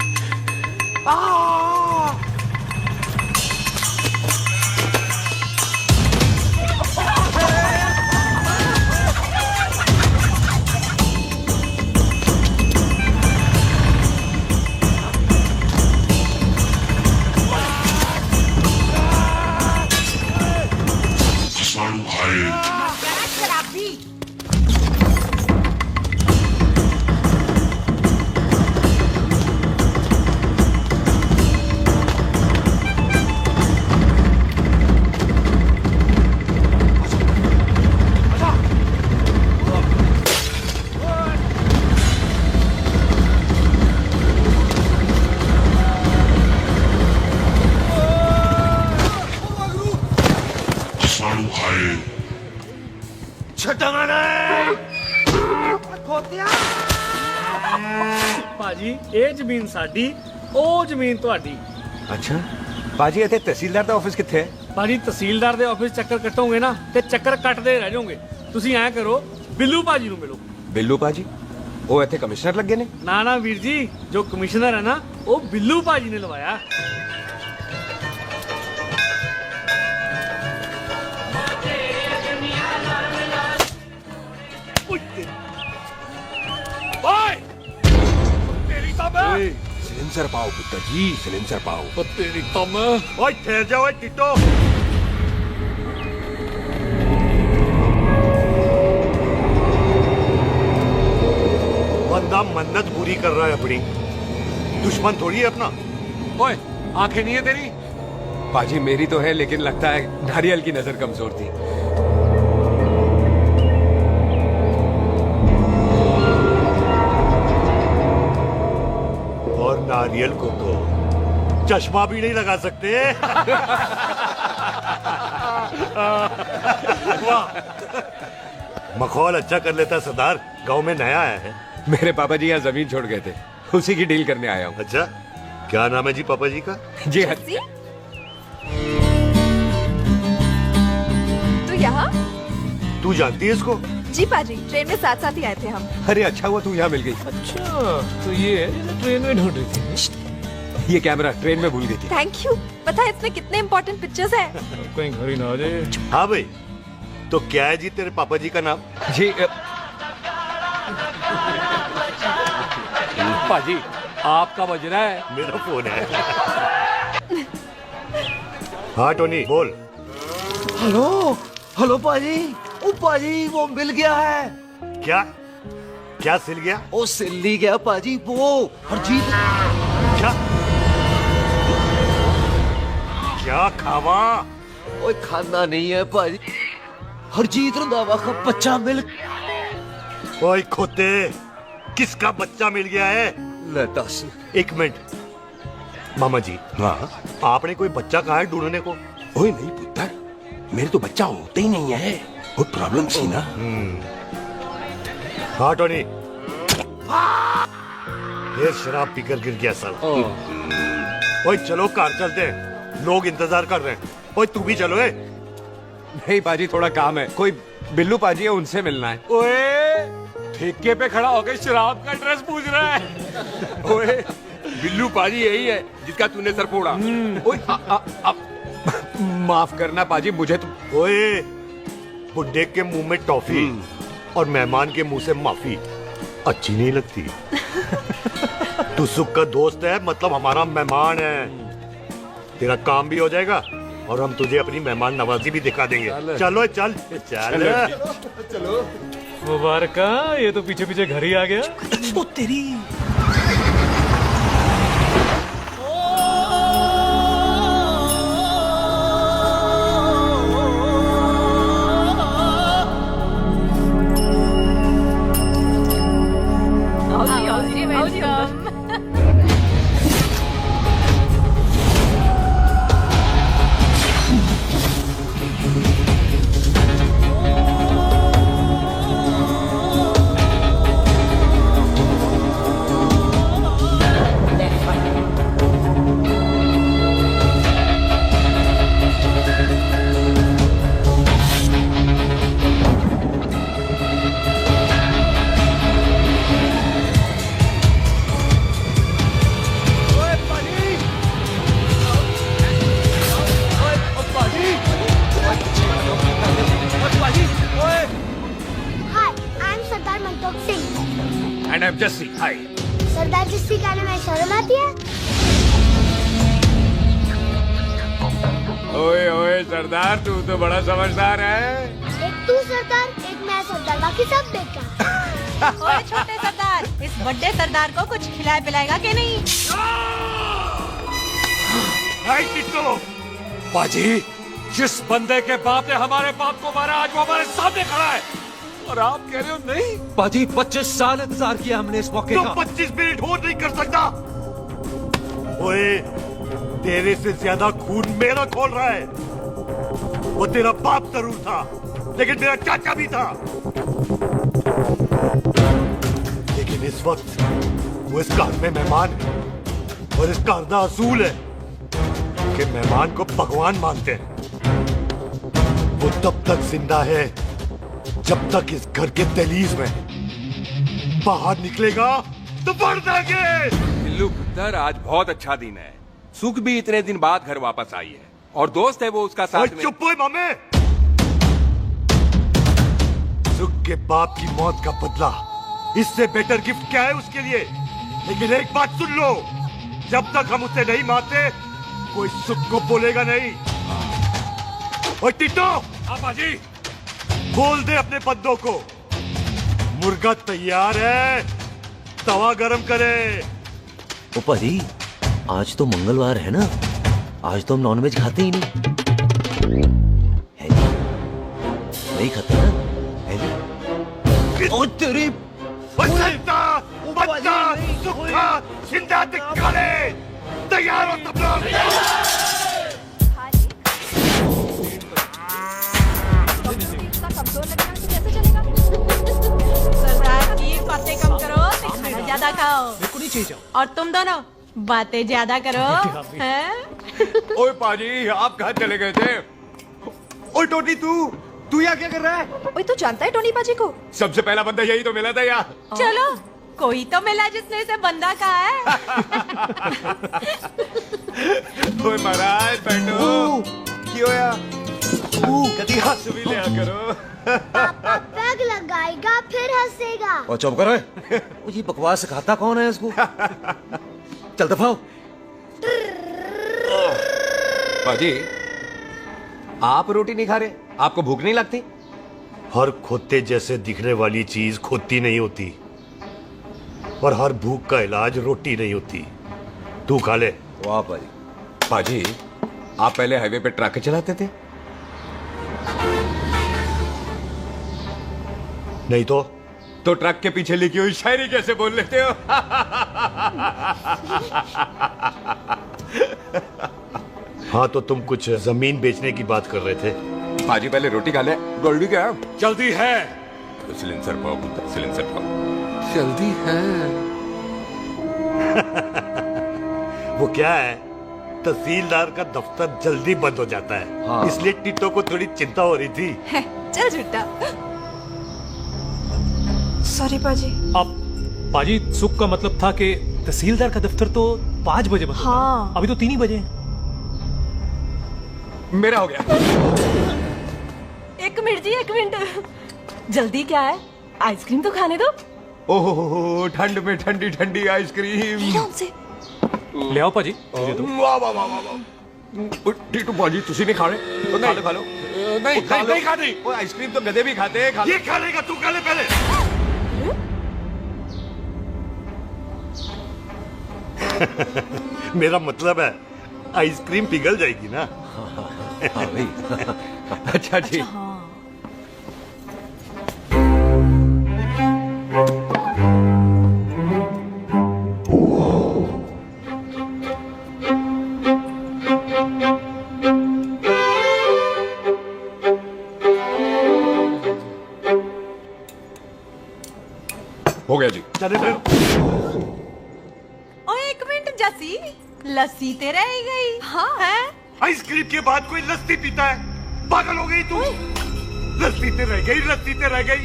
ਭਾਜੀ ਇਹ ਜ਼ਮੀਨ ਸਾਡੀ, ਉਹ ਜ਼ਮੀਨ ਤੁਹਾਡੀ। ਅੱਛਾ ਬਾਜੀ, ਇੱਥੇ ਤਹਿਸੀਲਦਾਰ ਦਾ ਆਫਿਸ ਕਿੱਥੇ ਹੈ? ਭਾਜੀ ਤਹਿਸੀਲਦਾਰ ਦੇ ਆਫਿਸ ਚੱਕਰ ਕੱਟੋਗੇ ਨਾ ਤੇ ਚੱਕਰ ਕੱਟਦੇ ਰਹਿ ਜਾਓਗੇ। ਤੁਸੀਂ ਐਂ ਕਰੋ, ਬਿੱਲੂ ਭਾਜੀ ਨੂੰ ਮਿਲੋ। ਬਿੱਲੂ ਭਾਜੀ? ਉਹ ਇੱਥੇ ਕਮਿਸ਼ਨਰ ਲੱਗੇ ਨੇ? ਨਾ ਨਾ ਵੀਰ ਜੀ, ਜੋ ਕਮਿਸ਼ਨਰ ਹੈ ਨਾ, ਉਹ ਬਿੱਲੂ ਭਾਜੀ ਨੇ ਲਵਾਇਆ। सिलेंसर पाओ पुत्र जी, सिलेंसर पाओ। तेरी कम। ओए ठहर जाओ टिट्टो। बंदा मन्नत पूरी कर रहा है अपनी, दुश्मन थोड़ी है अपना। ओए आंखें नहीं है तेरी? पाजी मेरी तो है, लेकिन लगता है नारियल की नजर कमजोर थी। और नारियल को तो चश्मा भी नहीं लगा सकते। वाह, मखौल अच्छा कर लेता सरदार। गांव में नया आया है। मेरे पापा जी यहाँ जमीन छोड़ गए थे, उसी की डील करने आया हूँ। अच्छा, क्या नाम है जी पापा जी का? जी तो यहाँ? तू जानती है इसको? जी पाजी, ट्रेन में साथ साथ ही आए थे हम। अरे अच्छा हुआ तू यहाँ मिल गई। अच्छा तो ये है जिसे ट्रेन में ढूंढ रही थी। ये कैमरा ट्रेन में भूल गई थी। Thank you. पता है इसमें कितने इम्पोर्टेंट पिक्चर्स हैं? कहीं घर ही ना आ जाए। हाँ भाई, तो क्या है जी तेरे पापा जी का नाम? जी पाजी आपका बज रहा है। मेरा फोन है। हाँ टोनी बोल। हेलो हेलो पाजी। ओ पाजी वो मिल गया है। क्या क्या सिल गया? ओ सिल्ली गया पाजी, वो हरजीत। क्या क्या खावा? ओए खाना नहीं है पाजी, हरजीत रंधावा का बच्चा मिल। ओए खोते, किसका बच्चा मिल गया है? ले दस। एक मिनट मामा जी। हाँ, आपने कोई बच्चा कहा है ढूंढने को? ओए नहीं पुत्र, मेरे तो बच्चा होता ही नहीं है, बहुत प्रॉब्लम थी ना। हाँ टोनी, ये शराब पीकर गिर गया सर। ओए चलो कार चलते हैं, लोग इंतजार कर रहे हैं। ओए तू भी चलो। नहीं पाजी थोड़ा काम है, कोई बिल्लू पाजी है उनसे मिलना है। ओए ठेके पे खड़ा होकर शराब का एड्रेस पूछ रहा है। ओए बिल्लू पाजी यही है जिसका तूने सर फोड़ा। ओए माफ करना पाजी, मुझे तो। ओए बुड्ढे के मुंह में टॉफी और मेहमान के मुंह से माफी अच्छी नहीं लगती। तू सुख का दोस्त है, मतलब हमारा मेहमान है। तेरा काम भी हो जाएगा और हम तुझे अपनी मेहमान नवाजी भी दिखा देंगे। चलो चल चल चलो। मुबारक, ये तो पीछे पीछे घर ही आ गया। ओ तेरी। And I'm Jesse. Hi. सरदार जिसकी कहने में शर्म आती है? ओए ओए सरदार, तू तो बड़ा समझदार है। एक तू सरदार, एक मैं सरदार, बाकी सब बेकार। ओए छोटे सरदार, इस बड़े सरदार को कुछ खिलाए पिलाएगा कि नहीं? टिट्टो, पाजी, जिस बंदे के बाप ने हमारे बाप को मारा आज वो हमारे सामने खड़ा है और आप कह रहे हो नहीं? पाजी 25 साल इंतजार किया हमने इस मौके का। 25 मिनट और नहीं कर सकता। ओए तेरे से ज्यादा खून मेरा खोल रहा है। वो तेरा बाप जरूर था, लेकिन मेरा चाचा भी था। लेकिन इस वक्त वो इस घर में मेहमान है और इसका अर्धा असूल है कि मेहमान को भगवान मानते हैं। वो तब तक जिंदा है जब तक इस घर के दहलीज में, बाहर निकलेगा तो बढ़ जाएंगे। बिल्लू पुत्र, आज बहुत अच्छा दिन है। सुख भी इतने दिन बाद घर वापस आई है और दोस्त है वो उसका साथ में। चुप हो मामे। सुख के बाप की मौत का बदला, इससे बेटर गिफ्ट क्या है उसके लिए? लेकिन एक बात सुन लो, जब तक हम उसे नहीं मारते कोई सुख को बोलेगा नहीं। ओए टिट्टो, आप जी बोल दे अपने बंदों को मुर्गा तैयार है, तवा गरम करे। ओ पाजी, आज तो मंगलवार है ना, आज तो हम नॉनवेज खाते ही नहीं है जी? नहीं खाते ना है जी? ओ तेरी बच्चा सुखा जिंदा दिखाले, तैयार हो सब लोग। कमजोर लगना तो कैसे चलेगा? सरदार की बातें कम करो, खाना ज्यादा खाओ। नहीं चाहिए। और तुम दोनों बातें ज्यादा करो, हैं? ओए पाजी, आप कहाँ चले गए थे? ओए टोनी, तू यहाँ क्या कर रहा है? ओए तू जानता है टोनी पाजी को? सबसे पहला बंदा यही तो मिला था यहाँ। चलो, कोई तो मिला जिसने इसे बंदा कहा है। ओए महाराज बैठो। क्यों यार? कभी हंस भी लिया करो। पापा पैग लगाएगा फिर हंसेगा। और चुप करो। ये बकवास सिखाता कौन है इसको? चल दफाओ। पाजी, आप रोटी नहीं खा रहे? आपको भूख नहीं लगती? हर खोते जैसे दिखने वाली चीज खोती नहीं होती, और हर भूख का इलाज रोटी नहीं होती। तू खा ले। वाह पाजी। पाजी, आप पहले हाईवे पे ट्रक चलाते थे? नहीं तो ट्रक के पीछे लिखी हुई शायरी कैसे बोल लेते हो? हाँ, तो तुम कुछ जमीन बेचने की बात कर रहे थे। पाजी पहले रोटी खा ले। गोल्डी क्या? जल्दी है। सिलेंसर पाओ, सिलेंसर पाओ। जल्दी है। वो क्या है, तहसीलदार का दफ्तर जल्दी बंद हो जाता है। हाँ। इसलिए टिट्टो को थोड़ी चिंता हो रही थी। चल झुट्टा। सॉरी पाजी। अब पाजी, सुख का मतलब था कि तहसीलदार का दफ्तर तो 5 बजे बंद होता है। हाँ। अभी तो 3 ही बजे हैं। मेरा हो गया। एक मिनट जी, एक मिनट। जल्दी क्या है? आइसक्रीम तो खाने दो। ओहो, ठंड में ठंडी ठंडी आइसक्रीम। ले आओ पाजी। वाह वाह वाह वाह। टीटू पाजी, तुसी नहीं खा रहे? तो खा लो। नहीं खानी। वो आइसक्रीम तो गधे भी खाते हैं। ये खा लेगा, तू खा ले पहले। मेरा मतलब है आइसक्रीम पिघल जाएगी ना। हाँ भाई। अच्छा जी। हो गया जी। चले फिर। ओ एक मिनट जसी, लस्सी ते रह गई। हाँ है? आइसक्रीम के बाद कोई लस्सी पीता है? पागल हो गई तू? लस्सी ते रह गई, लस्सी ते रह गई।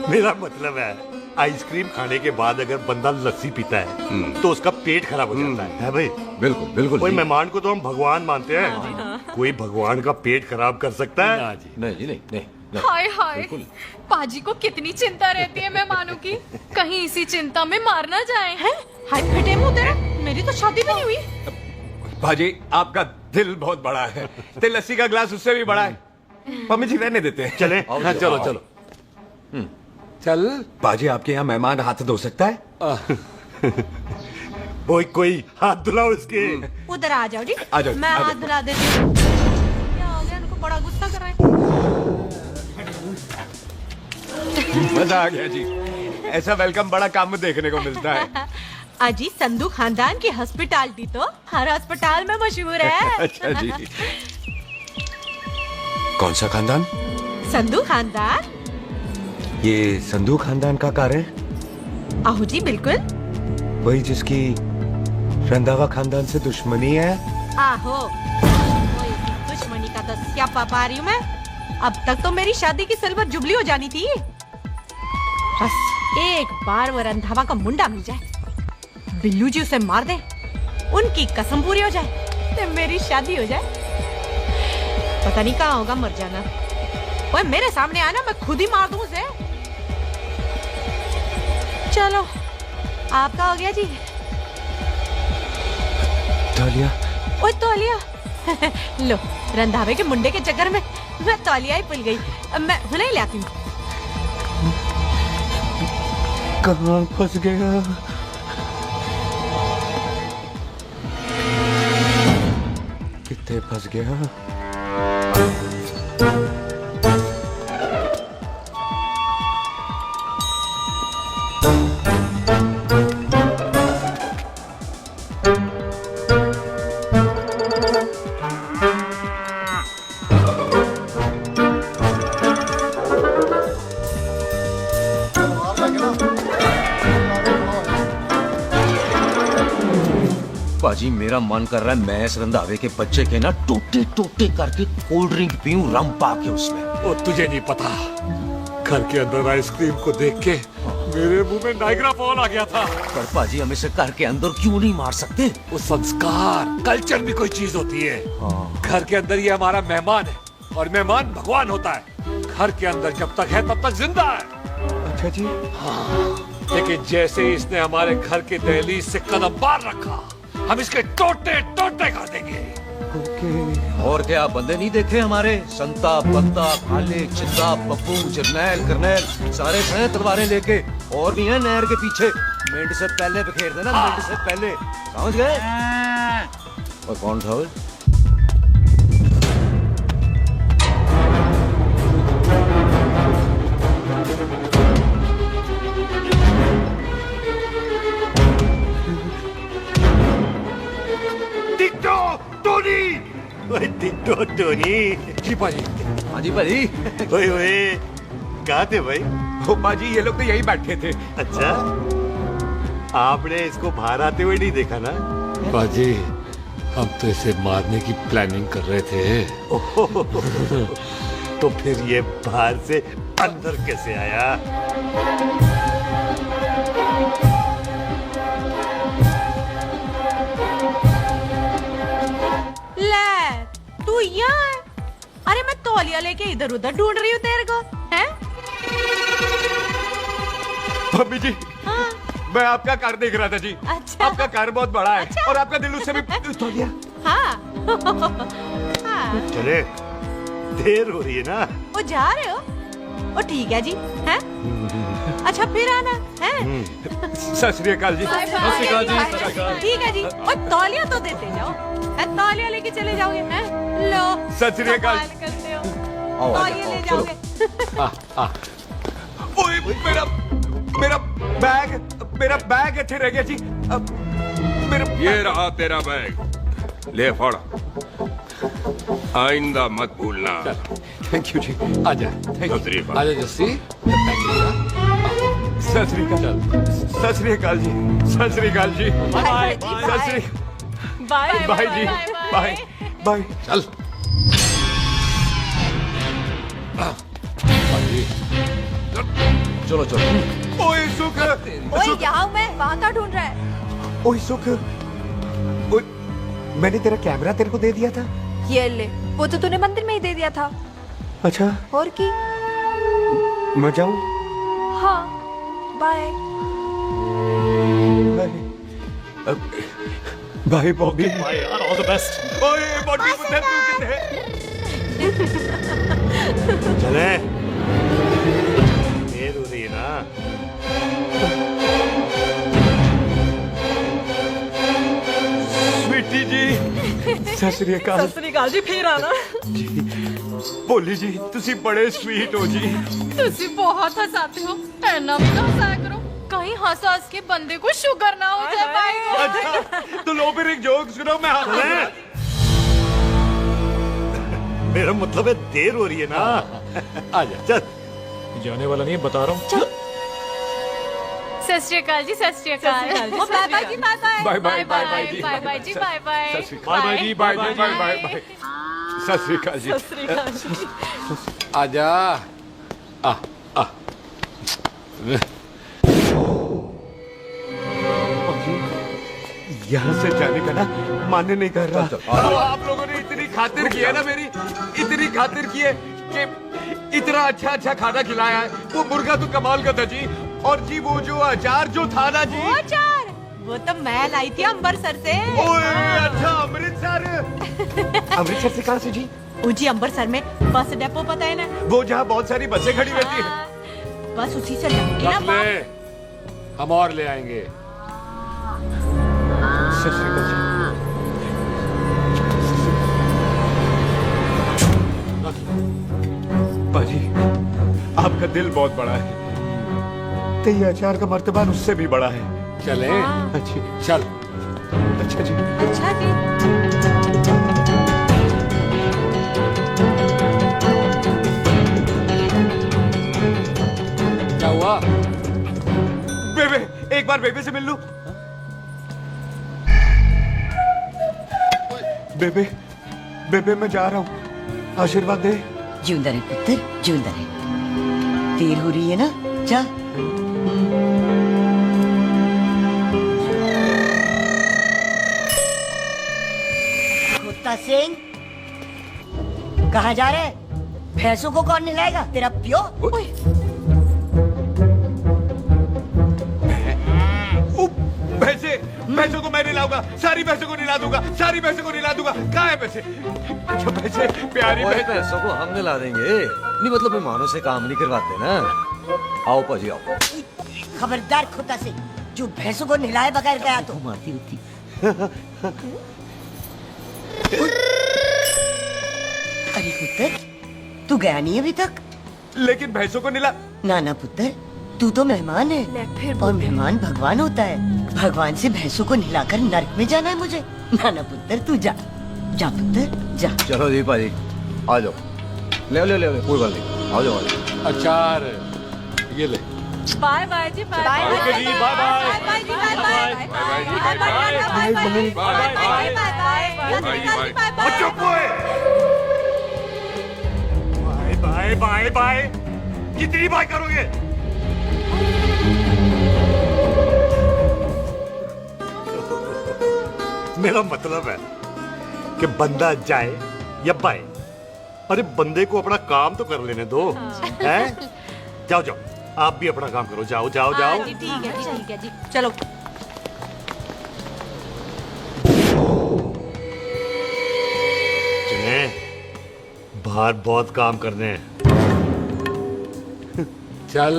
मेरा मतलब है आइसक्रीम खाने के बाद अगर बंदा लस्सी पीता है तो उसका पेट खराब हो जाता है भाई? बिल्कुल बिल्कुल। कोई मेहमान को तो हम भगवान मानते हैं, कोई भगवान का पेट खराब कर सकता है? नहीं जी, नहीं। हाय हाय, पाजी को कितनी चिंता रहती है मेहमानों की। कहीं इसी चिंता में मार ना जाए। हैं? हाय फटे मुंह तेरा, मेरी तो शादी भी नहीं हुई। पाजी, आपका दिल बहुत बड़ा है। ते लस्सी का ग्लास उससे भी बड़ा है। मम्मी जी रहने देते हैं। चले। हाँ, चलो चलो। चल पाजी, आपके यहाँ मेहमान हाथ धो सकता है? कोई हाथ धुलाओ इसके। उधर आ जाओ जी। आ जाओ, मैं आ जाओ। हाथ धुला देती हूँ। क्या हो गया, इनको बड़ा गुस्सा कर रहे हैं। मजा आ गया जी। ऐसा वेलकम बड़ा काम में देखने को मिलता है। अजी, संधू खानदान की हॉस्पिटैलिटी तो हर अस्पताल में मशहूर है। अच्छा जी। कौन सा खानदान? संधू खानदान। ये संधू खानदान का कार है? आहो जी, बिल्कुल। वही जिसकी रंधावा खानदान से दुश्मनी है? आहो, वही दुश्मनी का तो स्यापा पा रही हूँ मैं। अब तक तो मेरी शादी की सिल्वर जुबली हो जानी थी। बस एक बार वो रंधावा का मुंडा मिल जाए, बिल्लू जी उसे मार दे, उनकी कसम पूरी हो जाए, तो मेरी शादी हो जाए। पता नहीं कहाँ होगा मर जाना। ओए मेरे सामने आना, मैं खुद ही मार दूं उसे। चलो आपका हो गया जी। तौलिया ओए तौलिया लो रंधावे के मुंडे के चक्कर में मैं तौलिया ही भूल गई। अब मैं हुने ही लाती हूँ। कहाँ फंस गया? कितने फंस गया? पाजी मेरा मन कर रहा है मैं इस रंधावे के बच्चे के ना टोटे टोटे करके कोल्ड ड्रिंक पीऊं रम पा के उसमें। वो तुझे नहीं पता, घर के अंदर आइसक्रीम को देख के मेरे मुंह में नाइग्रा फॉल आ गया था। पर पाजी हम इसे घर के अंदर क्यों नहीं मार सकते? वो संस्कार कल्चर भी कोई चीज होती है। घर के अंदर ये हमारा मेहमान है और मेहमान भगवान होता है। घर के अंदर जब तक है तब तक जिंदा है। अच्छा जी। हाँ, लेकिन जैसे ही इसने हमारे घर के दहलीज से कदम बाहर रखा हम इसके टोटे टोटे कर देंगे। और क्या बंदे नहीं देखे हमारे? संता बंता खाले चिंता बब्बू जरनैल करनैल सारे हैं तलवारें लेके और भी हैं नहर के पीछे। मिनट से पहले बिखेर देना, मिनट से पहले, समझ गए? और कौन था वो? Ditto Tony. जी पाजी। हाँ जी पाजी। ओए ओए कहाँ थे भाई? ओ पाजी ये लोग तो यही बैठे थे। अच्छा, आपने इसको बाहर आते हुए नहीं देखा ना? पाजी हम तो इसे मारने की प्लानिंग कर रहे थे। तो फिर ये बाहर से अंदर कैसे आया? तू यहाँ है? अरे मैं तौलिया लेके इधर उधर ढूंढ रही हूँ तेरे को, हैं? मम्मी जी। हाँ? मैं आपका कार देख रहा था जी। अच्छा। आपका कार बहुत बड़ा है। अच्छा। और आपका दिल उससे भी तौलिया। हाँ। हाँ। चले, देर हो रही है ना? वो जा रहे हो? वो ठीक है जी, हैं? अच्छा फिर आना, हैं? सत श्री अकाल जी। सत श्री अकाल जी। ठीक है जी। और तौलिया तो देते जाओ, तौलिया लेके चले जाओगे, हैं? लो। सत श्री अकाल। करते हो। तौलिया ले जाओगे। ओए मेरा बैग अच्छे रह गया जी। ये रहा तेरा बैग, ले फड़। आइंदा मत भूलना। थैंक यू जी। आजा। आजा जस्सी। सत श्री अकाल। सत श्री अकाल जी। सत श्री अकाल जी। Bye Sat Sri bye bye जी। Bye bye. चल। चलो चलो। ओए सुख। ओए यहाँ हूँ मैं, वहाँ क्या ढूंढ रहा है? ओए सुख। ओए मैंने तेरा कैमरा तेरे को दे दिया था। ये ले, वो तो तूने मंदिर में ही दे दिया था। अच्छा। और की? मैं जाऊँ? हाँ, बाय। बाय बॉबी। बाय यार, ऑल द बेस्ट। ओए बॉबी मुझे तू कितने? चले, देर हो रही है ना? स्वीटी जी। सत श्री अकाल। सत श्री अकाल जी, फिर आना। भोली जी तुसी बड़े स्वीट हो जी। तुसी बहुत हंसाते हो, ऐना भी ना हंसाया करो, कहीं हंस हंस के बंदे को शुगर ना हो जाए भाई को। अच्छा तो लो फिर एक जोक सुनो, मैं हंस। मेरा मतलब है देर हो रही है ना? आजा चल। जाने वाला नहीं बता रहा हूँ। सत श्री अकाल जी। सत श्री अकाल। बाय बाय जी। बाय बाय बाय बाय जी। बाय बाय जी। Bye bye. बाय बाय जी। Bye bye bye bye. Sat Sri अकाल जी। सत श्री अकाल जी। आजा। आ आ। यहाँ से जाने का ना मान्य नहीं कर रहा। तो आप लोगों ने इतनी खातिर की है ना मेरी, इतनी खातिर की है कि इतना अच्छा अच्छा खाना खिलाया है। वो मुर्गा तो कमाल का था जी, और जी वो जो अचार जो था ना जी, वो अचार, वो तो मैं लाई थी अमृतसर से। ओए अच्छा अमृतसर। अमृतसर से कहाँ से जी? जी अमृतसर में बस डिपो पता है ना, वो जहाँ बहुत सारी बसें खड़ी रहती है। बस उसी से लग गया रख ले, हम और ले आएंगे। बाजी, आपका दिल बहुत बड़ा है, तो ये अचार का मर्तबा उससे भी बड़ा है। चले? अच्छी चल। अच्छा जी। अच्छा जी। क्या हुआ? बेबे, एक बार बेबे से मिल लूं। बेबे, बेबे मैं जा रहा हूँ, आशीर्वाद दे। जिंदा रहे पुत्र, जिंदा रहे। देर हो रही है ना, जा। खोता सिंह, कहाँ जा रहे? भैंसों को कौन नहलाएगा? तेरा प्यो? भैंसों को मैं नहलाऊंगा, सारी भैंसों को नहला दूंगा, सारी भैंसों को नहला दूंगा। कहाँ है पैसे? जो पैसे प्यारी पैसों को हम नहला देंगे, नहीं मतलब मेहमानों से काम नहीं करवाते ना। आओ पाजी आओ। खबरदार खोता सिंह, जो भैंसों को नहलाए बगैर गया तो मारती होती। अरे पुत्र, तू गया नहीं अभी तक? लेकिन भैंसों को नहला। ना ना पुत्र, तू तो मेहमान है और मेहमान भगवान होता है। भगवान से भैंसों को नहलाकर नरक में जाना है मुझे। ना ना पुत्र, तू जा, जा पुत्र जा। चलो जी पाजी, आ जाओ। ले ले ले, कोई बात नहीं, आ जाओ। अचार ये ले। बाय बाय जी, बाय बाय ओके जी, बाय बाय। बाय जी, bye bye bye bye bye bye bye. चुप हुए। बाय बाय बाय, कितनी बाय करोगे? मेरा मतलब है कि बंदा जाए या बाए, अरे बंदे को अपना काम तो कर लेने दो। हैं? जाओ जाओ, आप भी अपना काम करो। जाओ जाओ जाओ। ठीक है जी, ठीक है जी, चलो। चले, बाहर बहुत काम करने हैं। चल।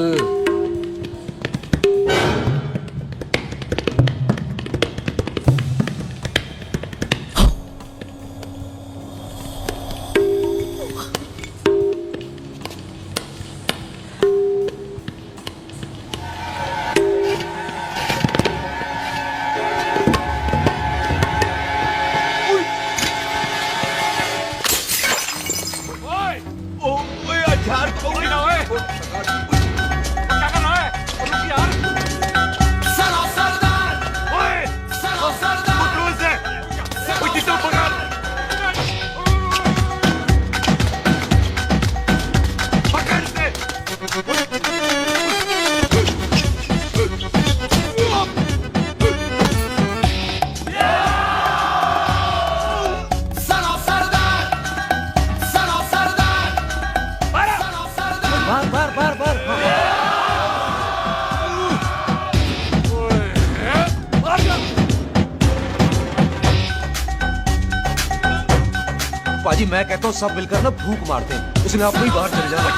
पाजी मैं कहता हूँ सब मिलकर ना भूख मारते हैं, उसने आपको ही बाहर चले जाना।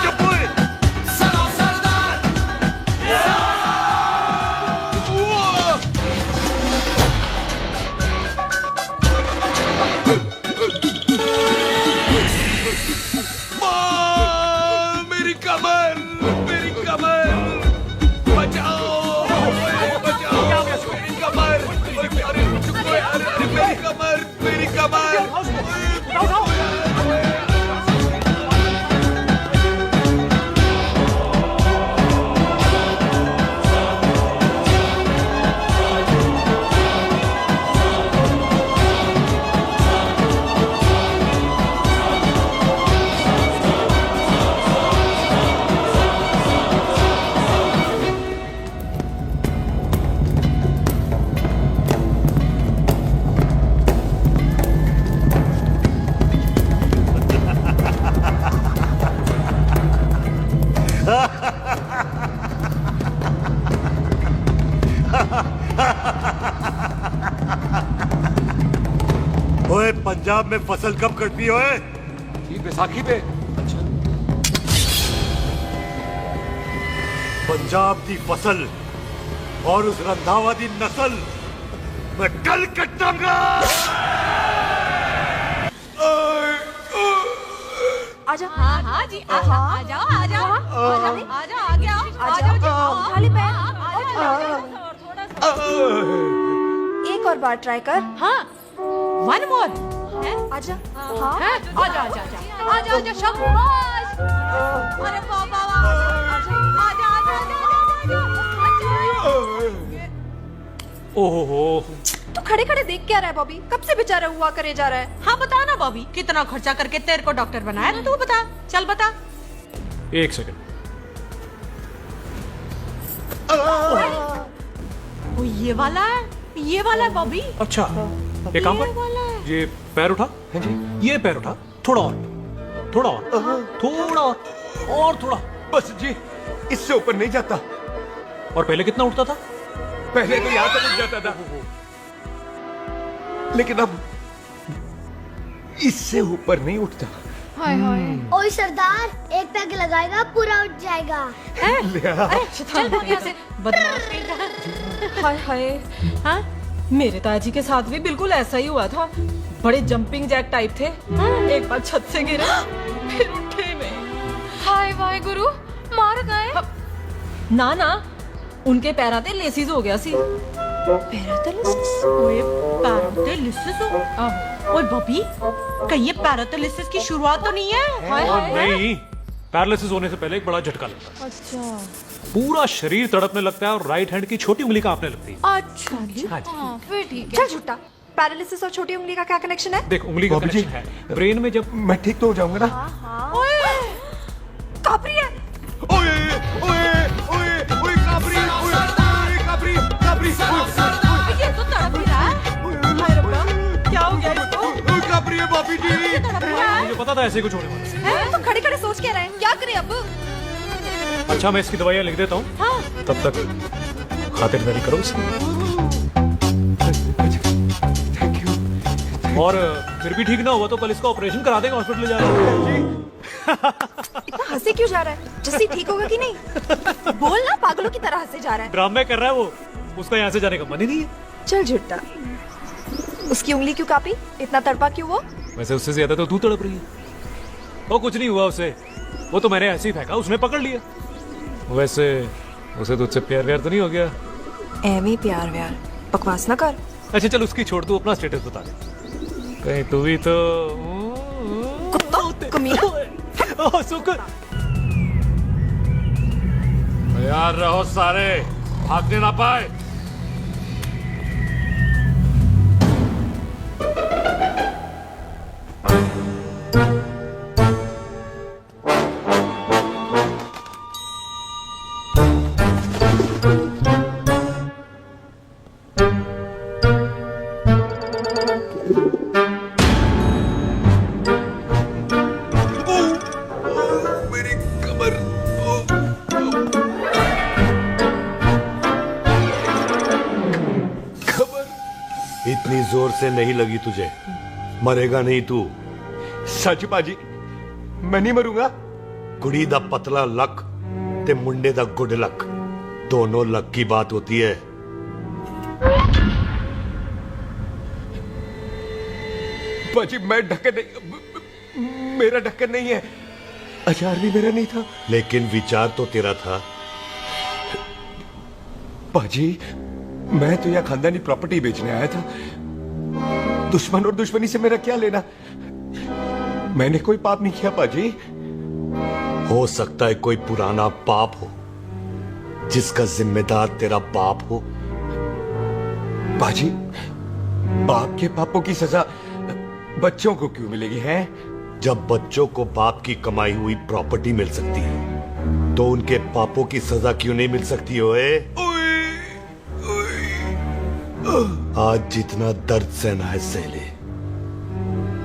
मेरी कमर, मेरी कमर, बचाओ, बचाओ, मेरी कमर, अरे चुप यार, अरे मेरी कमर, मेरी कमर। पंजाब में फसल कब कटती हो? बैसाखी पे। पंजाब की फसल और उस रंधावा दी नस्ल मैं कल कटांगा। आजा। हाँ हाँ जी, आजा आजा आजा आजा आ गया, आजा खाली पैर। एक और बार ट्राई कर। हाँ, वन मोर। आजा। हाँ आजा आजा आजा आजा आजा शाबाश। अरे बाबा आजा आजा आजा आजा। ओहो, तू खड़े खड़े देख क्या रहा है बॉबी? कब से बेचारा हुआ करे जा रहा है? हाँ बता ना बॉबी, कितना खर्चा करके तेरे को डॉक्टर बनाया? तू बता, चल बता। एक सेकंड। वो ये वाला है बॉबी। अच्छा, एक काम कर, ये पैर उठा। हाँ जी, ये पैर उठा, थोड़ा और, थोड़ा और, थोड़ा और थोड़ा। बस जी, इससे ऊपर नहीं जाता। और पहले कितना उठता था? पहले तो यहाँ तक उठ जाता था, लेकिन अब इससे ऊपर नहीं उठता। हाय हाय। ओए सरदार, एक पैक लगाएगा पूरा उठ जाएगा। अरे चल भाग यहाँ से, बदमाश कहीं का। हाय हाय। हाँ, मेरे ताजी के साथ भी बिल्कुल ऐसा ही हुआ था। बड़े जंपिंग जैक टाइप थे। एक बार छत से गिरे, फिर उठे नहीं। हाय वाहे गुरु, मार गए? ना ना, उनके पैराते लेसिस हो गया सी। पैरालिसिस? ओए पैरालिसिस? ओए बॉबी, कहीं ये पैरालिसिस की शुरुआत तो नहीं है? हाय हाय। नहीं, पैरालिसिस होने से पहले एक बड़ा झटका लगता है। अच्छा। पूरा शरीर तड़पने लगता है और राइट हैंड की छोटी उंगली कांपने लगती है। अच्छा जी, फिर ठीक है। चल झूठा, पैरालिसिस और छोटी उंगली का क्या कनेक्शन है? देख, उंगली का कनेक्शन है ब्रेन में। जब मैं ठीक तो हो जाऊंगा ना? ओए कापरी है। ओए ओए ओए ओए काबरी, ओए काबरी काबरी। ये तो तड़प ही रहा है। हाय रब्बा, क्या हो गया इसको? ओए काबरी है बाबी जी। मुझे पता था ऐसे कुछ होने वाला है। तो खड़े खड़े सोच के रहे, क्या करें अब? अच्छा, मैं इसकी दवाइयाँ लिख देता हूँ। हाँ। तब तक खातिरदारी करो उसकी। और फिर भी ठीक ना हुआ तो कल इसका ऑपरेशन करा देंगे, हॉस्पिटल ले जाएंगे। इतना हंसे क्यों जा रहा है? जस्सी ठीक होगा कि नहीं? बोल ना, पागलों की तरह हंसे जा रहा है। ड्रामे कर रहा है वो, उसका यहाँ से जाने का मन ही नहीं है। चल झूठा, उसकी उंगली क्यों कापी? इतना तड़पा क्यों वो? वैसे उससे ज्यादा तो तू तड़प रही है। वो कुछ नहीं हुआ उसे, वो तो मैंने ऐसे ही फेंका, उसने पकड़ लिया। वैसे उसे तुझसे प्यार व्यार तो नहीं हो गया? एवी प्यार व्यार, बकवास ना कर। अच्छा चल, उसकी छोड़, तू अपना स्टेटस बता दे। कहीं तू भी तो कुत्ता कमीना। ओह शुक्र। यार रहो सारे, भागने ना पाए। इतनी जोर से नहीं लगी तुझे, मरेगा नहीं तू। सच बाजी, मैं नहीं मरूंगा। कुड़ी दा पतला लक ते मुंडे दा गुड लक, दोनों लक की बात होती है। बाजी मैं ढक्कन नहीं, मेरा ढक्कन नहीं है। अचार भी मेरा नहीं था। लेकिन विचार तो तेरा था। बाजी, मैं तो यह खानदानी प्रॉपर्टी बेचने आया था। दुश्मन और दुश्मनी से मेरा क्या लेना? मैंने कोई पाप नहीं किया बाजी। हो सकता है कोई पुराना पाप हो जिसका जिम्मेदार तेरा बाप हो। बाजी, बाप के पापों की सजा बच्चों को क्यों मिलेगी है? जब बच्चों को बाप की कमाई हुई प्रॉपर्टी मिल सकती है तो उनके पापों की सजा क्यों नहीं मिल सकती? ओए आज जितना दर्द सहना है सह ले,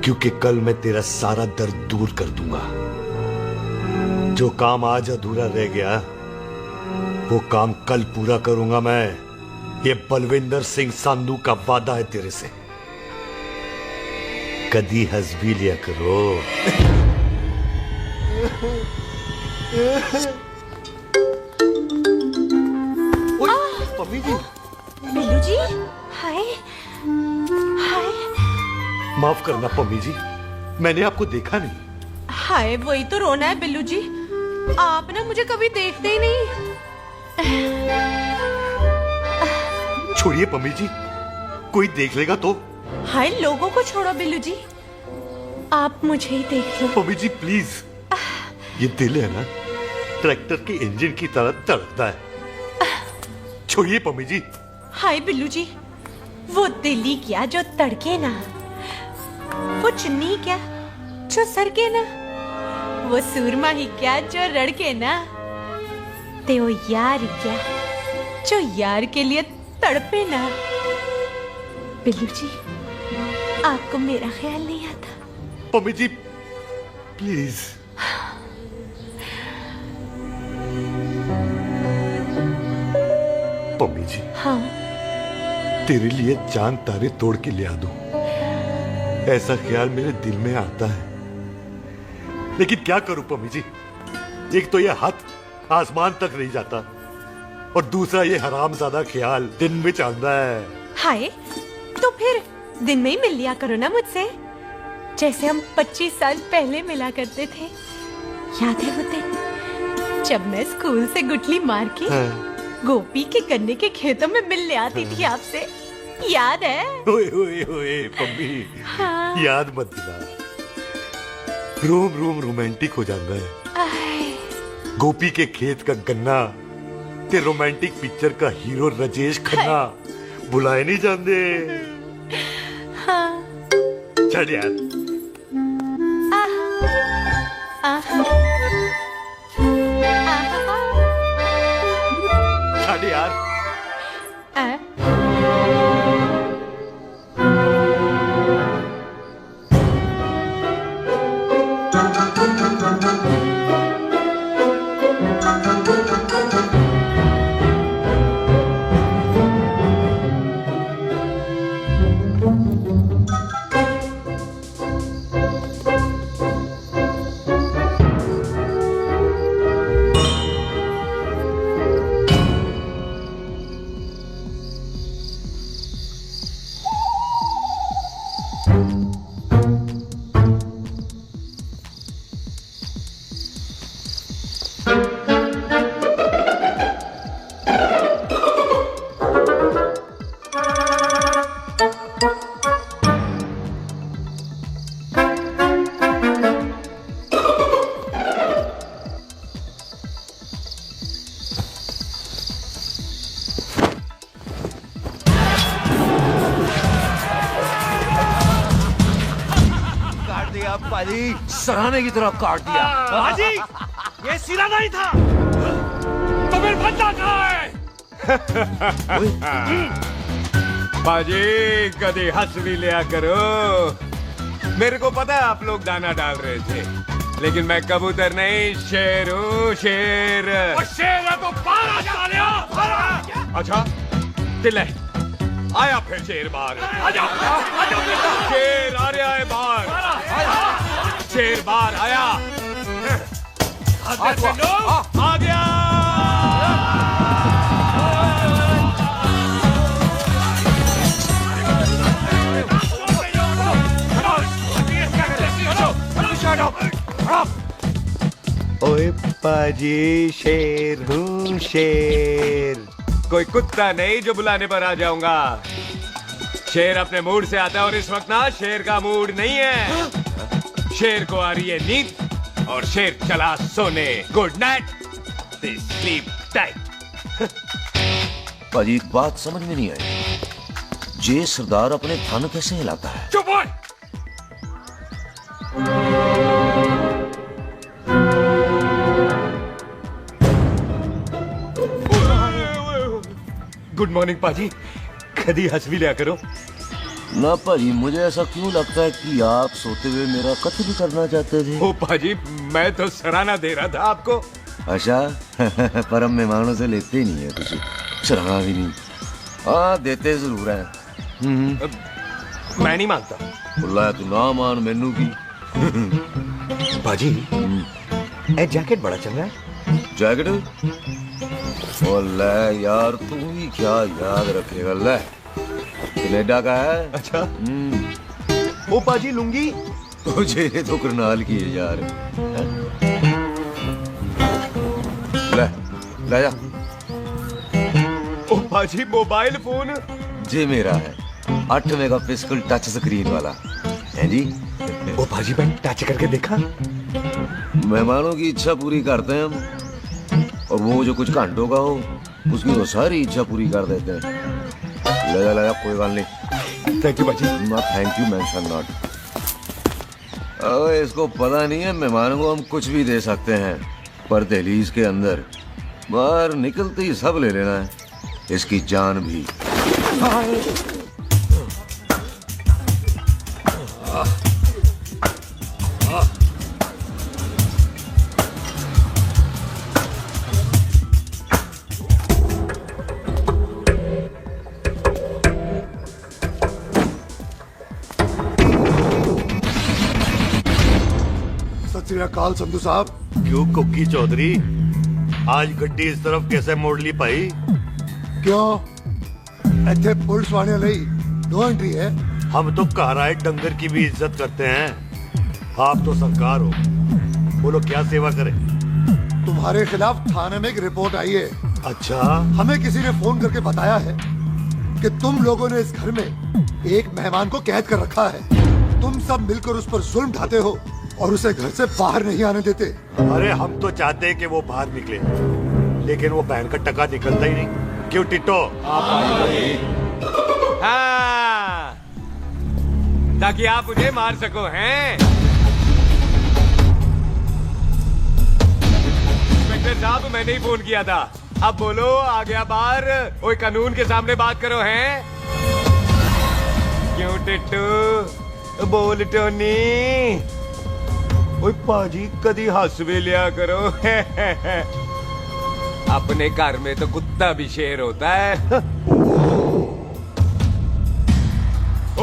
क्योंकि कल मैं तेरा सारा दर्द दूर कर दूंगा। जो काम आज अधूरा रह गया वो काम कल पूरा करूंगा मैं। ये बलविंदर सिंह संधू का वादा है तेरे से। कदी हंस भी लिया करो। पम्मी जी, बिल्लू जी, हाय हाय माफ करना पम्मी जी, मैंने आपको देखा नहीं। हाय, वही तो रोना है बिल्लू जी, आप ना मुझे कभी देखते ही नहीं। छोड़िए पम्मी जी, कोई देख लेगा तो। हाय, लोगों को छोड़ो बिल्लू जी, आप मुझे ही देख लो। पम्मी जी प्लीज, ये दिल है ना, ट्रैक्टर के इंजन की तरह तड़कता है। छोड़िए पम्मी जी। हाय बिल्लू जी, वो दिल्ली क्या जो तड़के ना, वो चुन्नी क्या जो सरके ना, वो सूरमा ही क्या जो रड़के ना, ते वो यार क्या जो यार के लिए तड़पे ना। बिल्लू जी, आपको मेरा ख्याल नहीं आता? पम्मी जी प्लीज। पम्मी जी, हाँ, तेरे लिए चांद तारे तोड़ के ले आ दूं, ऐसा ख्याल मेरे दिल में आता है, लेकिन क्या करूं पम्मी जी, एक तो ये हाथ आसमान तक नहीं जाता और दूसरा ये हरामजादा ख्याल दिन में चांदा है। हाय, तो फिर दिन में ही मिल लिया करो ना मुझसे, जैसे हम 25 साल पहले मिला करते थे। याद है वो दिन जब मैं स्कूल से गुटली मार के गोपी के गन्ने के खेतों में मिलने आती थी आपसे, याद है? ओए ओए ओए पम्मी, हाँ। याद मत दिला, रोम रोम रोमांटिक हो जाता है। गोपी के खेत का गन्ना ते रोमांटिक पिक्चर का हीरो राजेश खन्ना बुलाए नहीं जाते। हाँ। चल यार। चल यार। सराहने की तरह काट दिया। हाजी, ये सिरा नहीं था, तो फिर बंदा कहाँ है? बाजी, कभी हंस भी लिया करो। मेरे को पता है आप लोग दाना डाल रहे थे, लेकिन मैं कबूतर नहीं, शेर हूँ, शेर। और शेर है तो बाहर आ जा लिया। अच्छा, दिले आया फिर शेर बाहर। आजा, शेर आ रहा है बाहर। शेर बाहर आया। आ गया। ओए पाजी, शेर हूँ शेर। कोई कुत्ता नहीं जो बुलाने पर आ जाऊंगा। शेर अपने मूड से आता है और इस वक्त ना शेर का मूड नहीं है। शेर को आ रही है नींद और शेर चला सोने। Good night, sleep tight. पाजी, एक बात समझ में नहीं आई, जे सरदार अपने थान कैसे हिलाता है? चुप हो। गुड मॉर्निंग पाजी, कभी हंस भी लिया करो। ना पाजी, मुझे ऐसा क्यों लगता है कि आप सोते हुए मेरा कत्ल करना चाहते थे? ओ पाजी, मैं तो सराहना दे रहा था आपको। अच्छा पर हम मेहमानों से लेते ही नहीं है कुछ, सराहना भी नहीं। हाँ, देते जरूर है। मैं नहीं मानता। बुलाया तू ना मान मैनू की बाजी ए जैकेट बड़ा चंगा है। जैकेट ओ ले यार तू ही क्या याद रखेगा ले कनेडा का है। अच्छा ओ बाजी लुंगी तुझे तो करनाल की है यार। ले ले जा। ओ बाजी मोबाइल फोन जी मेरा है 8 मेगापिक्सल टच स्क्रीन वाला है जी। ओ बाजी मैंने टच करके देखा। मेहमानों की इच्छा पूरी करते हैं हम और वो जो कुछ घंटों का हो उसकी तो सारी इच्छा पूरी कर देते हैं। ले जा कोई बात नहीं। थैंक यू बाजी। ना थैंक यू मेंशन नॉट। इसको पता नहीं है मेहमानों को हम कुछ भी दे सकते हैं पर दहलीज के अंदर बाहर निकलते ही सब ले लेना है इसकी जान भी। सत श्री अकाल संधू साहब। क्यों कुक्की चौधरी आज गड्डी इस तरफ कैसे मोड़ ली भाई? क्यों इतने पुलिस वाले नहीं नो एंट्री है। हम तो कहराए डंगर की भी इज्जत करते हैं। आप तो सरकार हो बोलो क्या सेवा करें? तुम्हारे खिलाफ थाने में एक रिपोर्ट आई है। अच्छा हमें किसी ने फोन करके बताया है कि तुम लोगों ने इस घर में एक मेहमान को कैद कर रखा है। तुम सब मिलकर उस पर जुल्म ढाते हो और उसे घर से बाहर नहीं आने देते। अरे हम तो चाहते हैं कि वो बाहर निकले लेकिन वो बहन का टका निकलता ही नहीं। क्यों टिट्टो? हाँ, ताकि आप मुझे मार सको हैं। इंस्पेक्टर साहब मैंने ही फोन किया था। अब बोलो आ गया बाहर। कोई कानून के सामने बात करो हैं। क्यों टिट्टू बोल टोनी। ओए पाजी कदी हंस भी लिया करो। अपने घर में तो कुत्ता भी शेर होता है।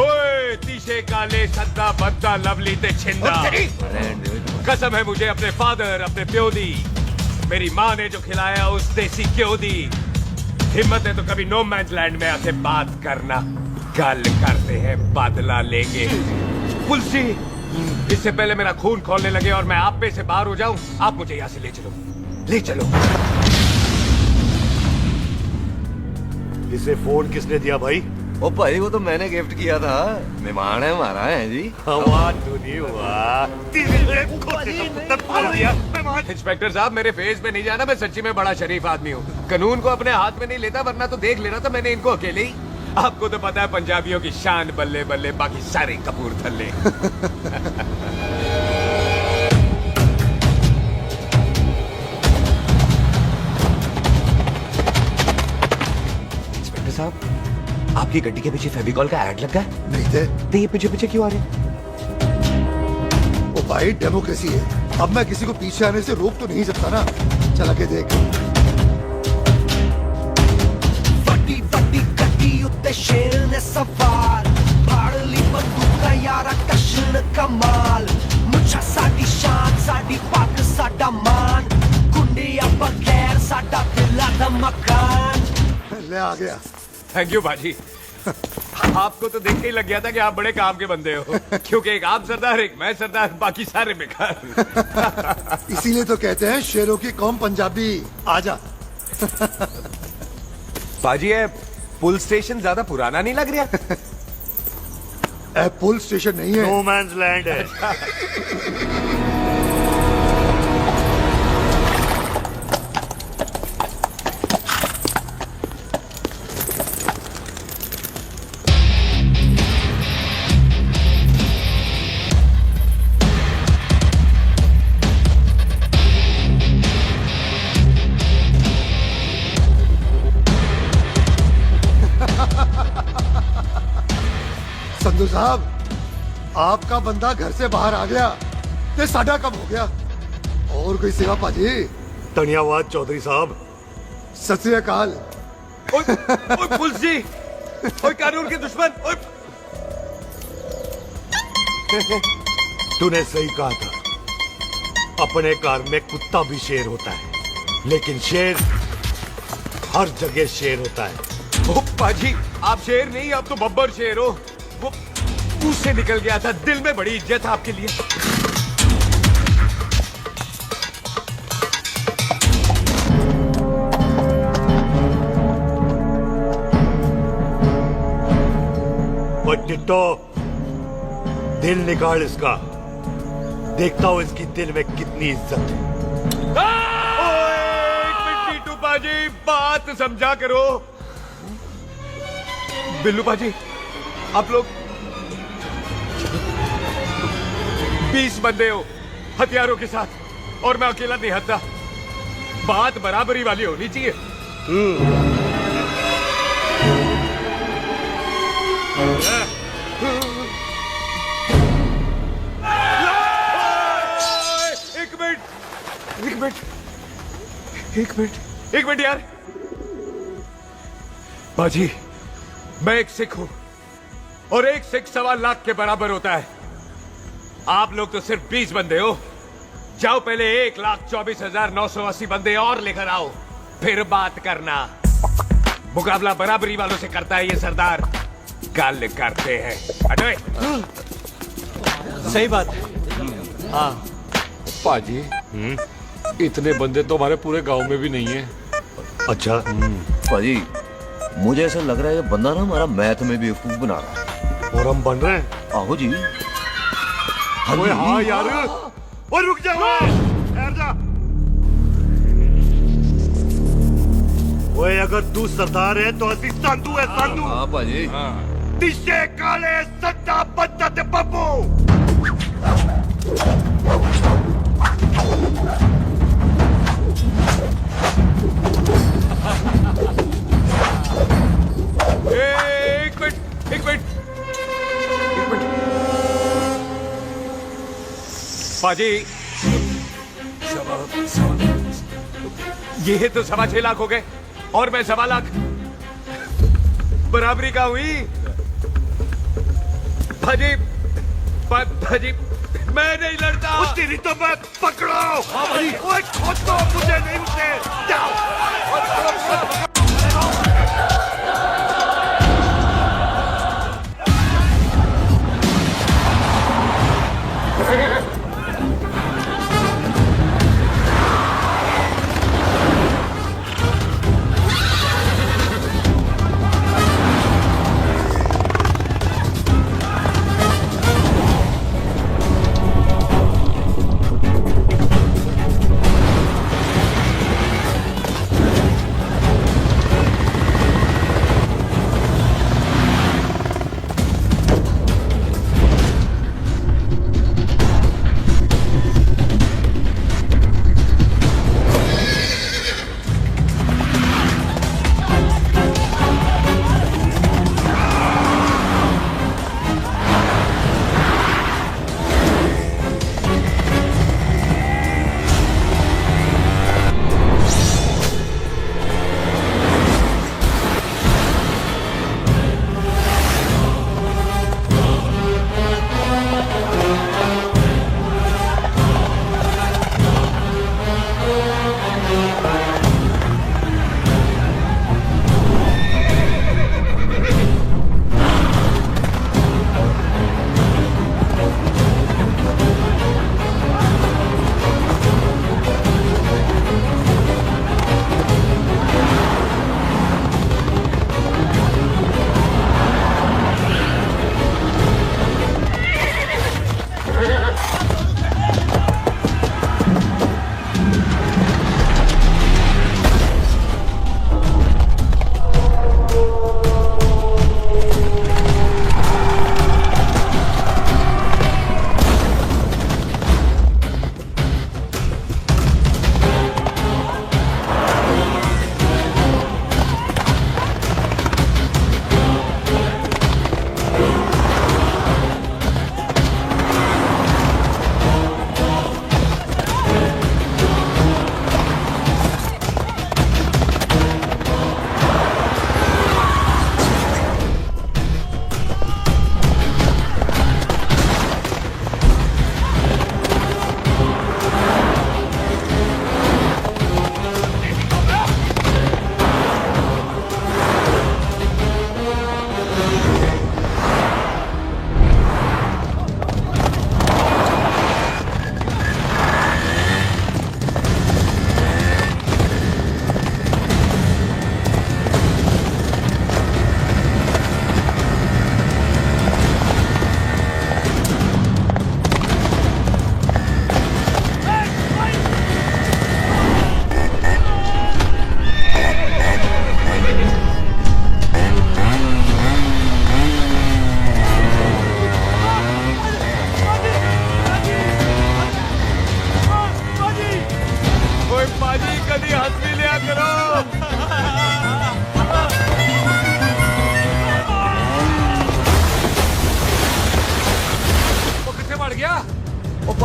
ओए तीशे काले सद्दा बद्दा लवली ते छिंदा। कसम है मुझे अपने फादर अपने प्यो दी। मेरी माँ ने जो खिलाया उस देसी क्यों दी। हिम्मत है तो कभी नो मैंस लैंड में आके बात करना। गल करते हैं बदला लेंगे। पुलसी इससे पहले मेरा खून खोलने लगे और मैं आप पे से बाहर हो जाऊं आप मुझे यहाँ से ले चलो। ले चलो। इसे फोन किसने दिया भाई? ओ भाई वो तो मैंने गिफ्ट किया था। मेहमान है हमारा है जी। इंस्पेक्टर साहब मेरे फेस पे नहीं जाना। मैं सच्ची में बड़ा शरीफ आदमी हूँ। कानून को अपने हाथ में नहीं लेता वरना तो देख लेना था मैंने इनको अकेले ही। आपको तो पता है पंजाबियों की शान बल्ले बल्ले बाकी सारे कपूरथले। इंस्पेक्टर साहब आपकी गड्डी के पीछे फेविकॉल का ऐड लगा है। नहीं थे तो ये पीछे पीछे क्यों आ रहे हैं? ओ भाई डेमोक्रेसी है। अब मैं किसी को पीछे आने से रोक तो नहीं सकता ना। चला के देख। शेर ने सवार फाड़ ली बंदूक यारा कशन कमाल। मुझा साडी शान साडी पग साडा मान। गुंडिया बगैर साडा दिला दा मकान। ले आ गया। थैंक यू बाजी। आपको तो देख के ही लग गया था कि आप बड़े काम के बंदे हो। क्योंकि एक आप सरदार एक मैं सरदार बाकी सारे बेकार। इसीलिए तो कहते हैं शेरों की कौम पंजाबी। आजा। बाजी है पुलिस स्टेशन ज्यादा पुराना नहीं लग रहा? पुलिस स्टेशन नहीं है नो मैंस लैंड है। संधू साहब आपका बंदा घर से बाहर आ गया ते साडा कब हो गया। और कोई सेवा पाजी? धन्यवाद चौधरी साहब। सत श्री अकाल। ओए पुलिस जी। ओए कानून के दुश्मन। ओए तूने सही कहा था, अपने कार में कुत्ता भी शेर होता है, लेकिन शेर हर जगह शेर होता है। ओ पाजी, आप शेर नहीं, आप तो बब्बर शेर हो। वो मुंह से निकल गया था, दिल में बड़ी इज्जत है आपके लिए। टिट्टो, दिल निकाल इसका, देखता हूं इसकी दिल में कितनी इज्जत है। एक मिनट टीटू पाजी, बात समझा करो। बिल्लू पाजी, आप लोग 20 बंदे हो हथियारों के साथ, और मैं अकेला निहत्था। बात बराबरी वाली होनी चाहिए। एक मिनट यार। बाजी, मैं एक सिख हूं, और एक सिख 1.25 लाख के बराबर होता है। आप लोग तो सिर्फ 20 बंदे हो। जाओ पहले 1,24,980 बंदे और लेकर आओ, फिर बात करना। मुकाबला बराबरी वालों से करता है ये सरदार, गल करते हैं। हटो। सही बात है। हाँ पाजी, इतने बंदे तो हमारे पूरे गांव में भी नहीं है। अच्छा पाजी, मुझे ऐसा लग रहा है ये बंदा ना हमारा मैथ में बेवकूफ बना रहा है। और हम बन रहे हैं? आहो जी। ओए हाँ यार, और रुक जा, ठहर जा। ओए अगर तू सरदार है तो असी संधू है, संधू। हाँ पाजी। दिशे काले सद्दा बद्दा ते बब्बू। एक मिनट। पाजी, ये तो 6.25 लाख हो गए, और मैं 1.25 लाख। बराबरी का हुई। भाजी, भाजी, मैं नहीं लड़ता। तेरी तो मैं पकड़ो। ओए खुद तो मुझे नहीं उठे। जाओ।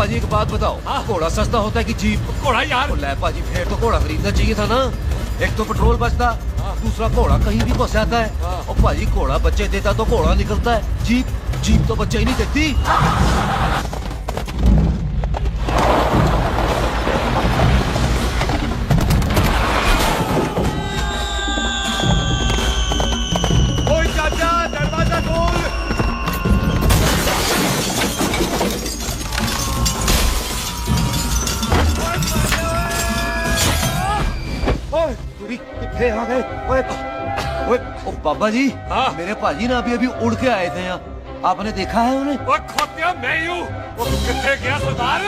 पाजी एक बात बताओ, घोड़ा सस्ता होता है कि जीप? घोड़ा यार। ले पाजी, फिर तो घोड़ा खरीदना चाहिए था ना। एक तो पेट्रोल बचता, दूसरा घोड़ा कहीं भी फंस जाता है। और पाजी घोड़ा बच्चे देता तो घोड़ा निकलता है, जीप तो बच्चे ही नहीं देती। ओए चाचा, दरवाजा खोल। ओए कितने आ गए? ओए ओए ओ बाबा जी, मेरे पाजी ना अभी उड़ के आए थे यहाँ, आपने देखा है उन्हें? ओए खोतिया मैं ही हूँ। वो कितने गया सरदार?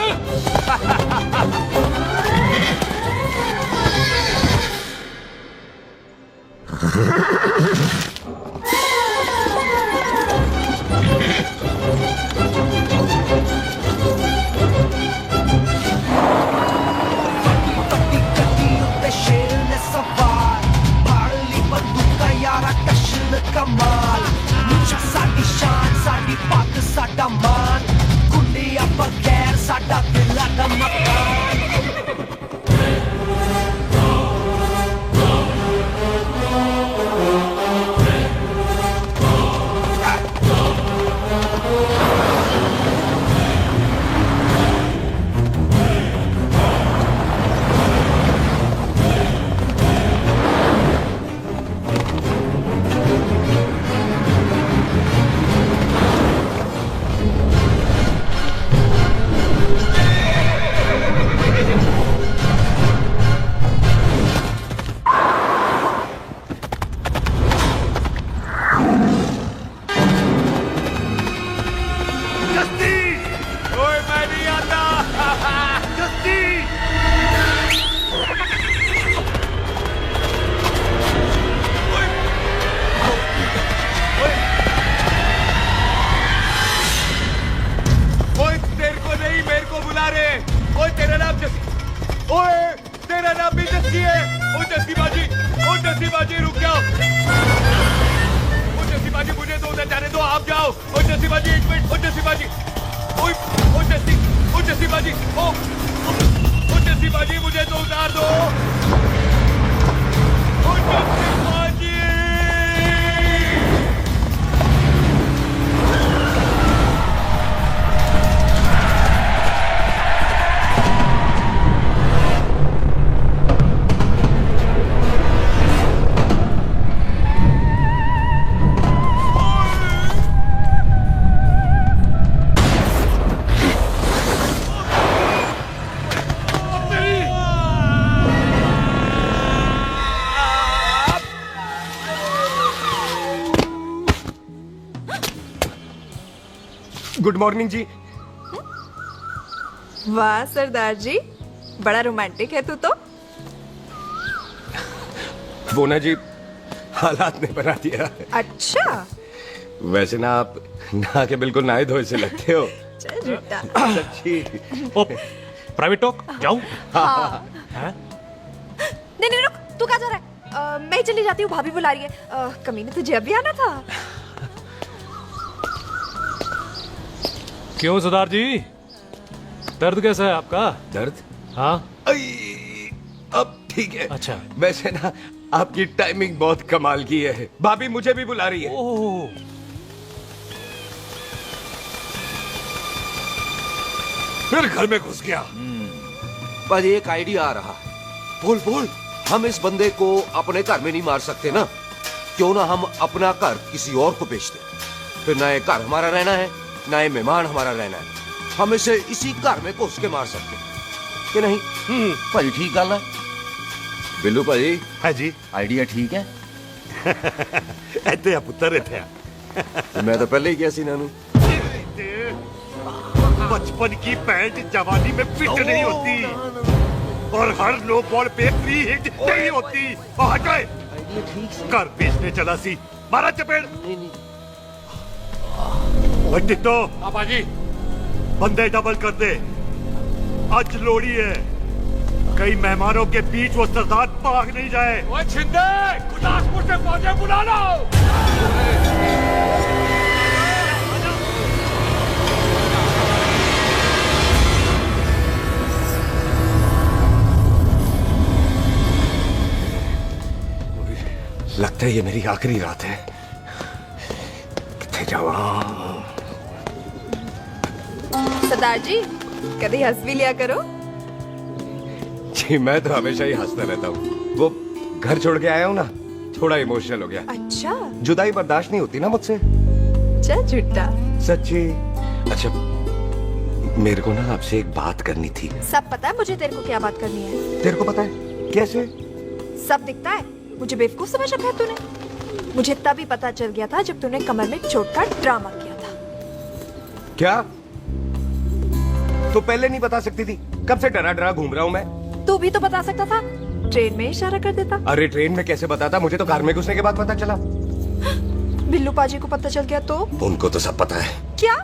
शेर ने सवार फाड़ ली बंदूक का यारा कशन कमाल मुझा साडी शान साडी पग साडा मान गुंडिया बगैर साडा दिला दा मकान गुड मॉर्निंग जी। वाह सरदार जी, बड़ा रोमांटिक है तू तो। वो ना जी, हालात ने बना दिया। अच्छा। वैसे ना आप नहा के बिल्कुल नहाए धोए से लगते हो। चल झूठा। सच्ची। प्राइवेट टॉक जाऊं? हाँ। नहीं रुक, तू कहाँ जा रहा है? मैं चली जाती हूँ, भाभी बुला रही है। कमीने तुझे अभी आना था। क्यों सरदार जी, दर्द कैसा है आपका? दर्द? हाँ। अब ठीक है। अच्छा। वैसे ना आपकी टाइमिंग बहुत कमाल की है, भाभी मुझे भी बुला रही है। फिर घर में घुस गया। पर एक आइडिया आ रहा। बोल। हम इस बंदे को अपने घर में नहीं मार सकते ना, क्यों ना हम अपना घर किसी और को बेच दें, फिर ना ये घर हमारा रहना है ना ये मेहमान हमारा रहना है, हम इसे इसी घर में घुस के मार सकते हैं कि नहीं? भाजी ठीक गल है। बिल्लू भाजी। है जी। आइडिया ठीक है। ऐते आ पुत्तर इत्थे तो मैं तो पहले ही किया सी नानू। बचपन की पैंट जवानी में फिट नहीं होती और हर लो बॉल पे फ्री हिट नहीं होती। हटाए, घर बेचने चला सी, मारा चपेड़। टिट्टो बाजी, बंदे डबल कर दे, आज लोड़ी है, कई मेहमानों के बीच वो सरदार भाग नहीं जाए। वो छिंदे, गुरदासपुर से फौजें बुला लो। लगता है ये मेरी आखिरी रात है। कितने जाऊं? सरदार जी कभी हंस भी लिया करो। जी मैं तो हमेशा ही हंसता रहता हूँ। वो घर छोड़ के आया हूँ ना, थोड़ा इमोशनल हो गया। अच्छा जुदाई बर्दाश्त नहीं होती ना मुझसे। चल झूठा। सच्ची। अच्छा मेरे को ना आपसे एक बात करनी थी। सब पता है मुझे तेरे को क्या बात करनी है। तेरे को पता है? कैसे? सब दिखता है। मुझे बेवकूफ समझ रखा है तूने। मुझे तभी पता चल गया था जब तूने कमर में चोट का ड्रामा किया था। क्या? तो पहले नहीं बता सकती थी? कब से डरा डरा घूम रहा हूँ मैं। तू भी तो बता सकता था, ट्रेन में इशारा कर देता। अरे ट्रेन में कैसे बताता? मुझे तो कार में घुसने के बाद पता चला। बिल्लू पाजी को पता चल गया तो? उनको तो सब पता है। क्या?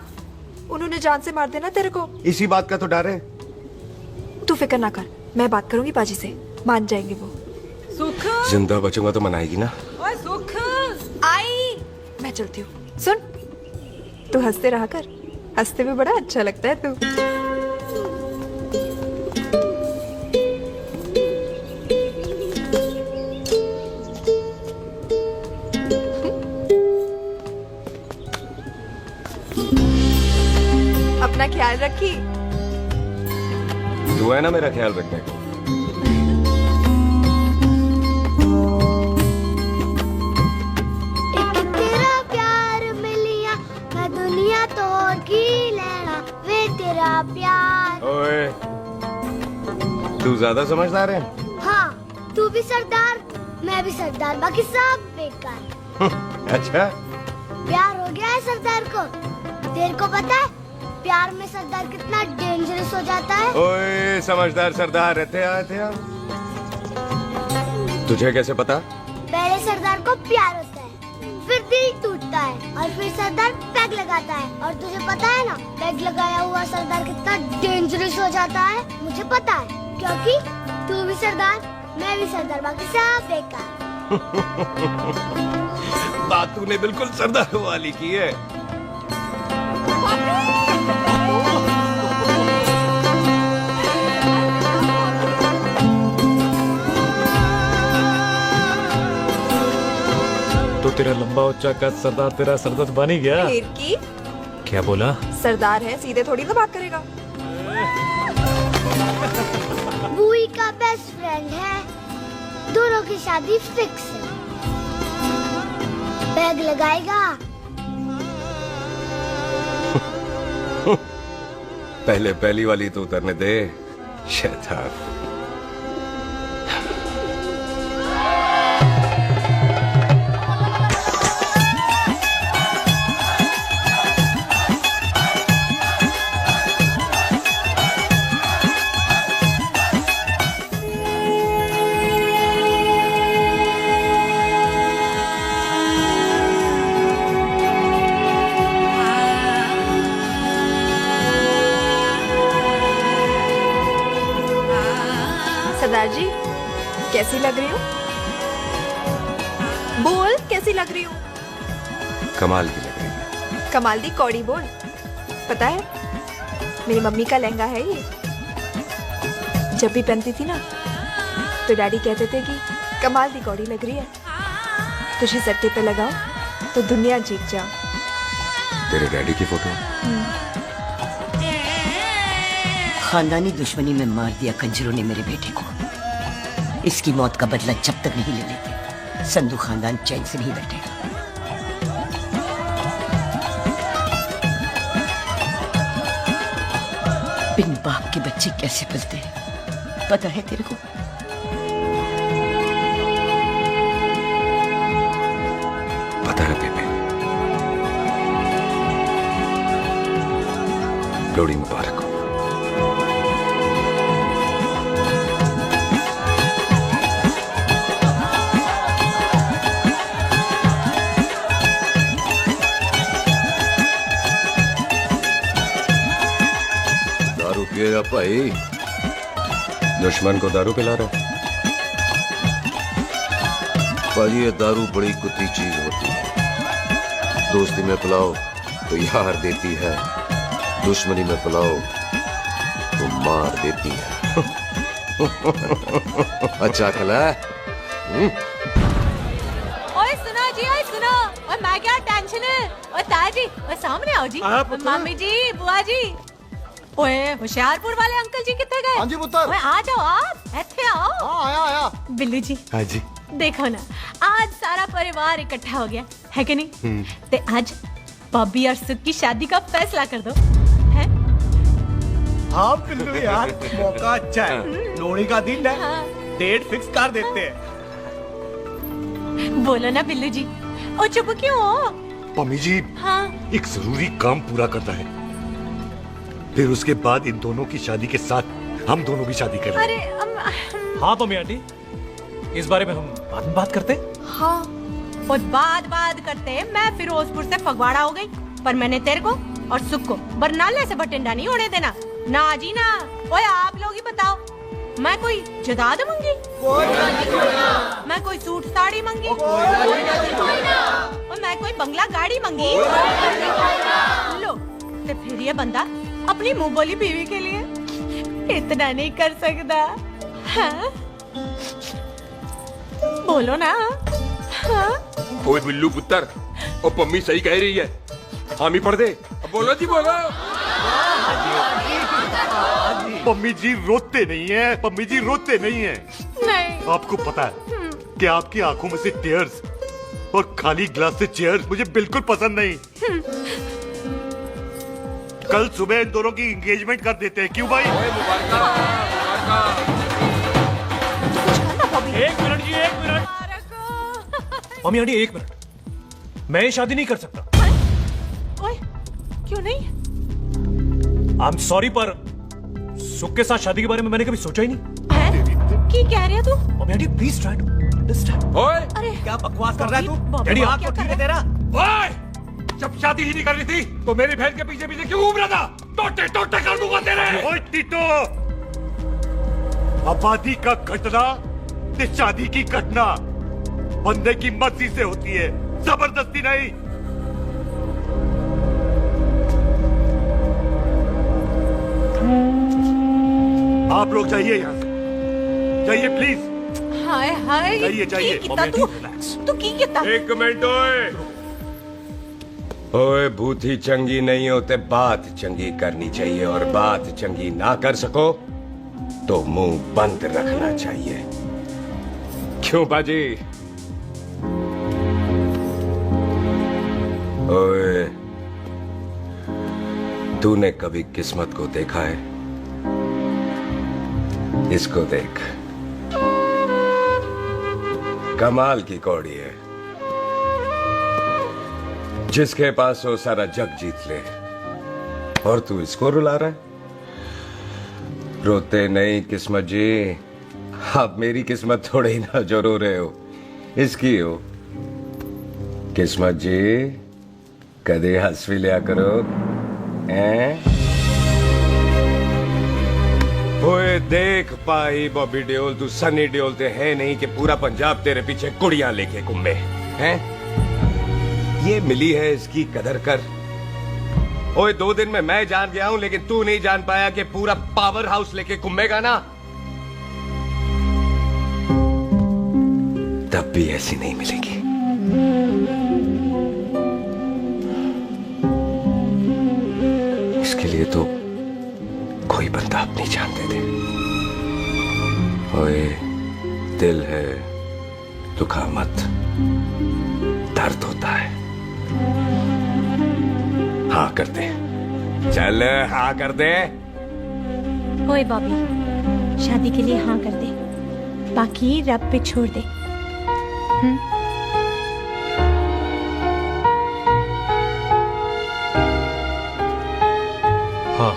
उन्होंने जान से मार देना तेरे को। इसी बात का तो डर है। तू फिक्र ना कर, मैं बात करूंगी पाजी से, मान जाएंगे वो। सुख जिंदा बचूंगा तो मनाएगी ना? ओए सुख आई मैं चलती हूँ। सुन तू हंसते रहा कर, हंसते में बड़ा अच्छा लगता है तू। अपना ख्याल रखी। तू है ना मेरा ख्याल रखने को। एक तेरा प्यार मिलिया मैं दुनिया तोड़ की लेना वे तेरा प्यार। ओए तू ज्यादा समझदार है। हाँ तू भी सरदार मैं भी सरदार, बाकी सब बेकार। अच्छा प्यार हो गया है सरदार को। तेरे को पता है प्यार में सरदार कितना डेंजरस हो जाता है। ओए समझदार सरदार रहते आते हैं। तुझे कैसे पता? पहले सरदार को प्यार होता है, फिर दिल टूटता है और फिर सरदार पैग लगाता है। और तुझे पता है ना पैग लगाया हुआ सरदार कितना डेंजरस हो जाता है। मुझे पता है क्योंकि तू भी सरदार मैं भी सरदार, बाकी सब बेकार। बात तूने बिल्कुल सरदार वाली की है। तो तेरा लंबा उच्चा कद सरदार तेरा सरदर्द बन ही गया। फिर की क्या बोला? सरदार है सीधे थोड़ी ना बात करेगा। बुई का बेस्ट फ्रेंड है, दोनों की शादी फिक्स है। पैग लगाएगा। पहले पहली वाली तो उतरने दे शैतान। सरदार जी कैसी लग रही हूँ? बोल कैसी लग रही हूँ? कमाल की लग रही है। कमाल दी कौड़ी बोल। पता है मेरी मम्मी का लहंगा है ये। जब भी पहनती थी ना तो डैडी कहते थे कि कमाल दी कौड़ी लग रही है, तुझे सट्टे पे लगाओ तो दुनिया जीत जाओ। तेरे डैडी की फोटो? खानदानी दुश्मनी में मार दिया कंजरों ने मेरे बेटे को। इसकी मौत का बदला जब तक नहीं ले लेते संधू खानदान चैन से नहीं बैठेगा। बिन बाप के बच्चे कैसे पलते हैं पता है तेरे को? पता है बेबे। लोहड़ी मुबारक हो। दारू पिएगा भाई? दुश्मन को दारू पिला रहा है? भाजी ये दारू बड़ी कुत्ती चीज होती है। दोस्ती में पिलाओ तो यार देती है, दुश्मनी में पिलाओ तो मार देती है। अच्छा खिला है? ओए और मैं क्या टेंशन है और ताजी और सामने आओ जी मम्मी जी बुआ जी ओए होशियारपुर वाले अंकल जी कितने गए? हाँ जी पुत्र। ओए आ जाओ आप ऐसे आओ। हाँ आया बिल्लू जी। हाँ जी। देखो ना आज सारा परिवार इकट्ठा हो गया है कि नहीं? ते आज बॉबी और सुख की शादी का फैसला कर दो है? हाँ बिल्लू यार मौका अच्छा है, लोहड़ी का दिन है, डेट फिक्स कर देते हैं। बोलो ना बिल्लू जी और चुप क्यों हो? मम्मी जी हाँ एक जरूरी काम पूरा करना है, फिर उसके बाद इन दोनों की शादी के साथ हम दोनों भी शादी करेंगे। अरे हाँ पम्मी आंटी, इस बारे में हम बाद में बात करते हैं। हाँ और बात करते मैं फिरोजपुर से फगवाड़ा हो गई, पर मैंने तेरे को और सुख को बरनाले से बठिंडा नहीं होने देना ना जी ना। ओए आप लोग ही बताओ, मैं कोई जदाद मंगी, मैं कोई सूट साड़ी मंगी, और मैं कोई बंगला गाड़ी मंगी। लो तो फिर ये बंदा अपनी मुंह बोली बीवी के लिए इतना नहीं कर सकता। हाँ? बोलो ना। हाँ? ओए बिल्लू पुत्र, ओ पम्मी सही कह रही है, हामी पढ़ दे। अब बोलो जी बोलो। मम्मी जी रोते नहीं है, मम्मी जी रोते नहीं है। नहीं। आपको पता है कि आपकी आंखों में से टीयर्स और खाली ग्लास से चेयर्स मुझे बिल्कुल पसंद नहीं। कल सुबह इन दोनों की एंगेजमेंट कर देते हैं, क्यों भाई? एक मिनट जी, एक मिनट। मम्मी आंटी एक मिनट, मैं ये शादी नहीं कर सकता। ओए, क्यों नहीं? आई एम सॉरी पर सुख के साथ शादी के बारे में मैंने कभी सोचा ही नहीं। है? की कह रहे हो तू? Mummy aunty please try to understand. ओए अरे क्या बकवास कर रहा है तू? डैडी आप तो ठीक है तेरा। ओए जब शादी ही नहीं करनी थी तो मेरी बहन के पीछे पीछे क्यों घूम रहा था? टोटे टोटे कर दूंगा तेरे। ओए टीटो, आबादी का घटना ते शादी की घटना बंदे की मर्जी से होती है, जबरदस्ती नहीं। आप लोग जाइए यहाँ से, जाइए प्लीज। हाय हाय। जाइए जाइए। तू की कितना? एक मिनट ओए। ओए भूती चंगी नहीं होते, बात चंगी करनी चाहिए, और बात चंगी ना कर सको तो मुंह बंद रखना चाहिए। क्यों बाजी? ओए तूने कभी किस्मत को देखा है? इसको देख, कमाल की कौड़ी है, जिसके पास हो सारा जग जीत ले, और तू इसको रुला रहा है? रोते नहीं किस्मत जी, आप मेरी किस्मत थोड़े ही ना जो रो रहे हो, इसकी हो। किस्मत जी कदे हंस भी लिया करो। ओए देख पाई बॉबी देओल, तू सनी देओल ते है नहीं कि पूरा पंजाब तेरे पीछे कुड़ियां लेके घूमे हैं? ये मिली है, इसकी कदर कर। ओए 2 दिन में मैं जान गया हूं, लेकिन तू नहीं जान पाया कि पूरा पावर हाउस लेके घूमेगा ना, तब भी ऐसी नहीं मिलेगी। इसके लिए तो कोई बंदा अपनी जान दे दे। ओए दिल है, दुखा मत, दर्द होता है। हाँ कर दे, चल हाँ कर दे। ओए बॉबी, शादी के लिए हाँ कर दे, बाकी रब पे छोड़ दे। हाँ।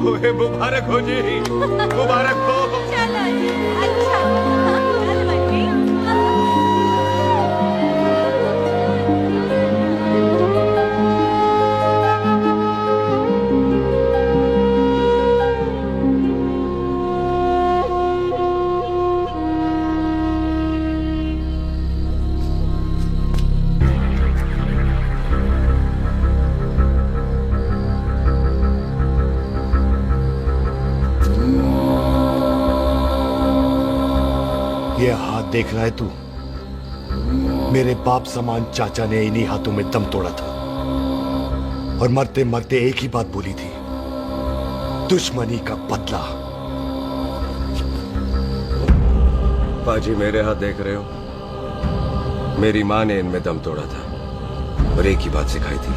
ओए मुबारक हो जी, मुबारक हो। चलो जी, अच्छा। चल बच्ची। देख रहा है तू? मेरे बाप समान चाचा ने इन्हीं हाथों में दम तोड़ा था और मरते मरते एक ही बात बोली थी, दुश्मनी का बदला। पाजी मेरे हाथ देख रहे हो? मेरी माँ ने इनमें दम तोड़ा था और एक ही बात सिखाई थी